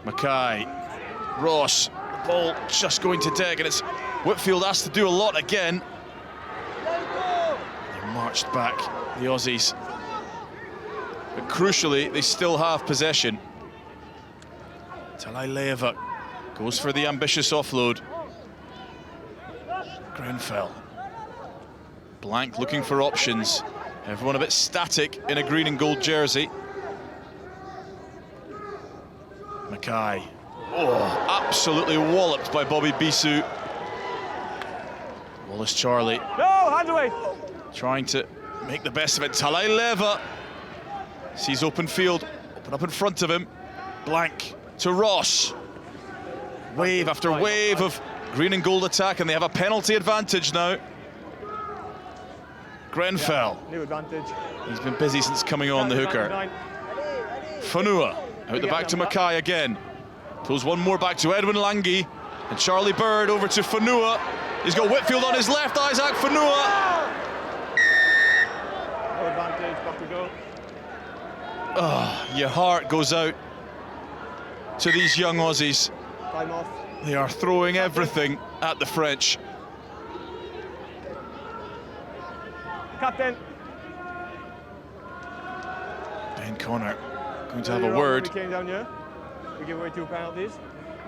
Mackay, Ross, the ball just going to deck, and it's Whitfield asked to do a lot again. They marched back, the Aussies. But crucially, they still have possession. Talaileeva goes for the ambitious offload. Grenfell. Blank looking for options. Everyone a bit static in a green and gold jersey. Mackay. Oh, absolutely walloped by Bobby Bissou. Wallace Charlie. No, hands away. Trying to make the best of it. Talaileeva sees open field. But up in front of him, Blank to Ross. Wave after wave of green and gold attack, and they have a penalty advantage now. Grenfell. New advantage. He's been busy since coming on, the hooker. Fanua out the back to Mackay again. Pulls one more back to Edwin Langi. And Charlie Bird over to Fanua. He's got Whitfield on his left, Isaac Fanua. No advantage, back to go. Oh, your heart goes out to these young Aussies. Time off. They are throwing everything at the French. Captain. Ben Connor going to have a word. We came down here, we give away 2 penalties.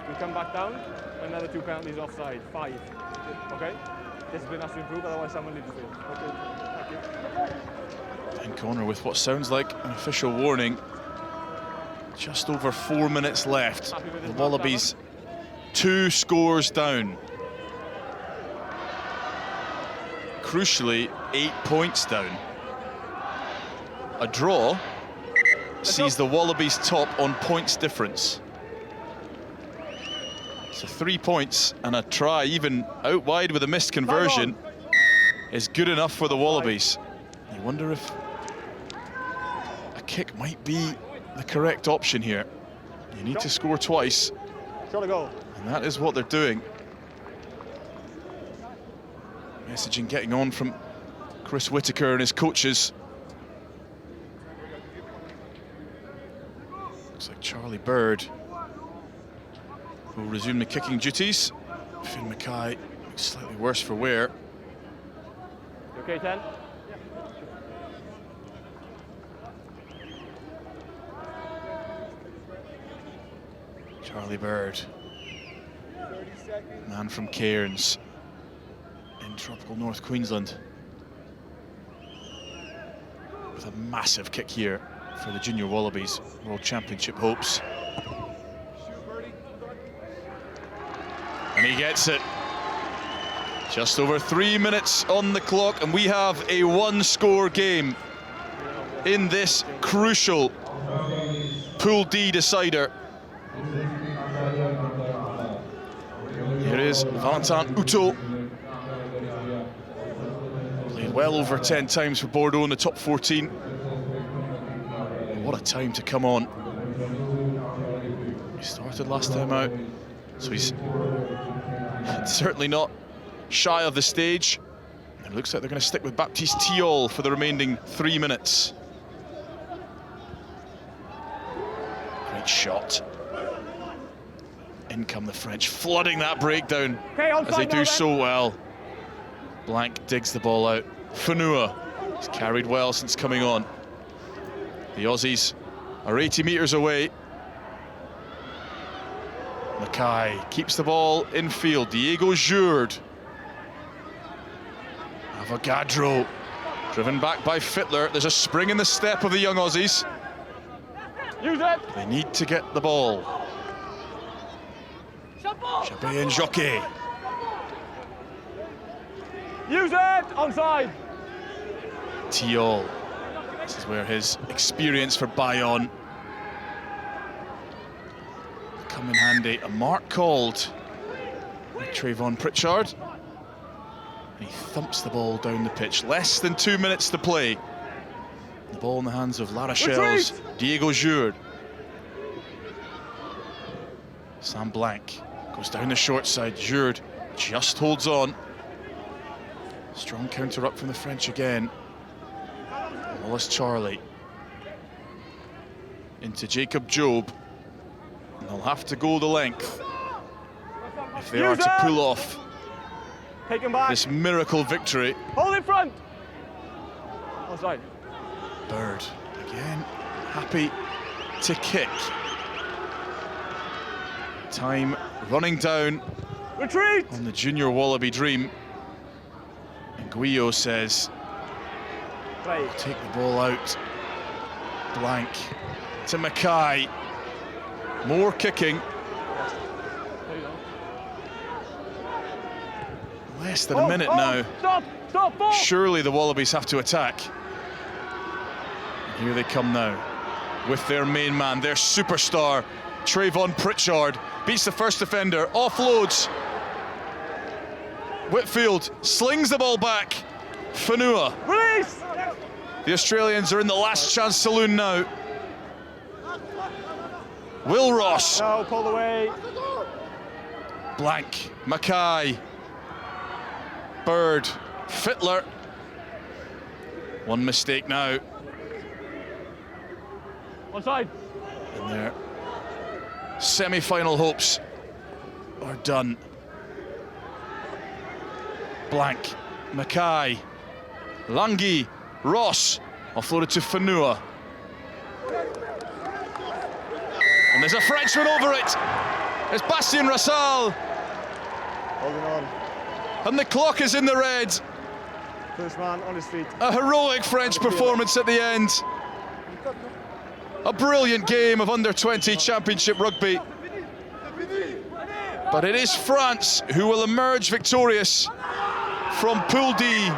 We come back down, another 2 penalties offside, 5. Okay? Discipline has to improve, otherwise someone leaves the field. Okay, thank you. Ben Connor with what sounds like an official warning. Just over 4 minutes left. The Wallabies 2 scores down. Crucially, 8 points down. A draw sees the Wallabies top on points difference. So 3 points and a try, even out wide with a missed conversion, is good enough for the Wallabies. You wonder if a kick might be the correct option here. You need to score twice, Shot a goal. and that is what they're doing. Messaging getting on from Chris Whitaker and his coaches. Looks like Charlie Bird will resume the kicking duties. Finn Mackay slightly worse for wear. You okay, 10? Charlie Bird, man from Cairns in tropical North Queensland, with a massive kick here for the Junior Wallabies World Championship hopes. And he gets it. Just over 3 minutes on the clock, and we have a 1-score game in this crucial Pool D decider. Here is Valentin Uto. Played well over 10 times for Bordeaux in the top 14. What a time to come on. He started last time out, so he's certainly not shy of the stage. It looks like they're going to stick with Baptiste Thiol for the remaining 3 minutes. Great shot. In come the French, flooding that breakdown as they do so well. Blank digs the ball out. Fanua has carried well since coming on. The Aussies are 80 metres away. Mackay keeps the ball in field. Diego Jourde. Avogadro driven back by Fittler. There's a spring in the step of the young Aussies. Use it. They need to get the ball. Chabet and Jockey. Use it. Onside. Thiol. This is where his experience for Bayonne come in handy. A mark called by Trayvon Pritchard. And he thumps the ball down the pitch. Less than 2 minutes to play. The ball in the hands of La Rochelle's Diego Jourde. Sam Blank goes down the short side. Jourde just holds on. Strong counter up from the French again. Wallace Charlie into Jacob Job. And they'll have to go the length if they are to pull off Take him back. this miracle victory. Hold in front. Onside. Bird again, happy to kick. Time running down Retreat. on the Junior Wallaby dream. And Guillo says, Play. take the ball out. Blank to Mackay. More kicking. Less than a minute now. Stop. Stop. Ball. Surely the Wallabies have to attack. And here they come now. with their main man, their superstar, Trayvon Pritchard. Beats the first defender, offloads. Whitfield slings the ball back. Fanua. Release! The Australians are in the last chance saloon now. Will Ross. No, pulled away. Blank. Mackay. Bird. Fittler. One mistake now. Onside. And their semi-final hopes are done. Blank. Mackay. Langi. Ross. Offloaded to Fanua. And there's a Frenchman over it. It's Bastien Rassal. Holding on. And the clock is in the red. First man on his feet. A heroic French performance at the end. A brilliant game of under-20 championship rugby. But it is France who will emerge victorious from Pool D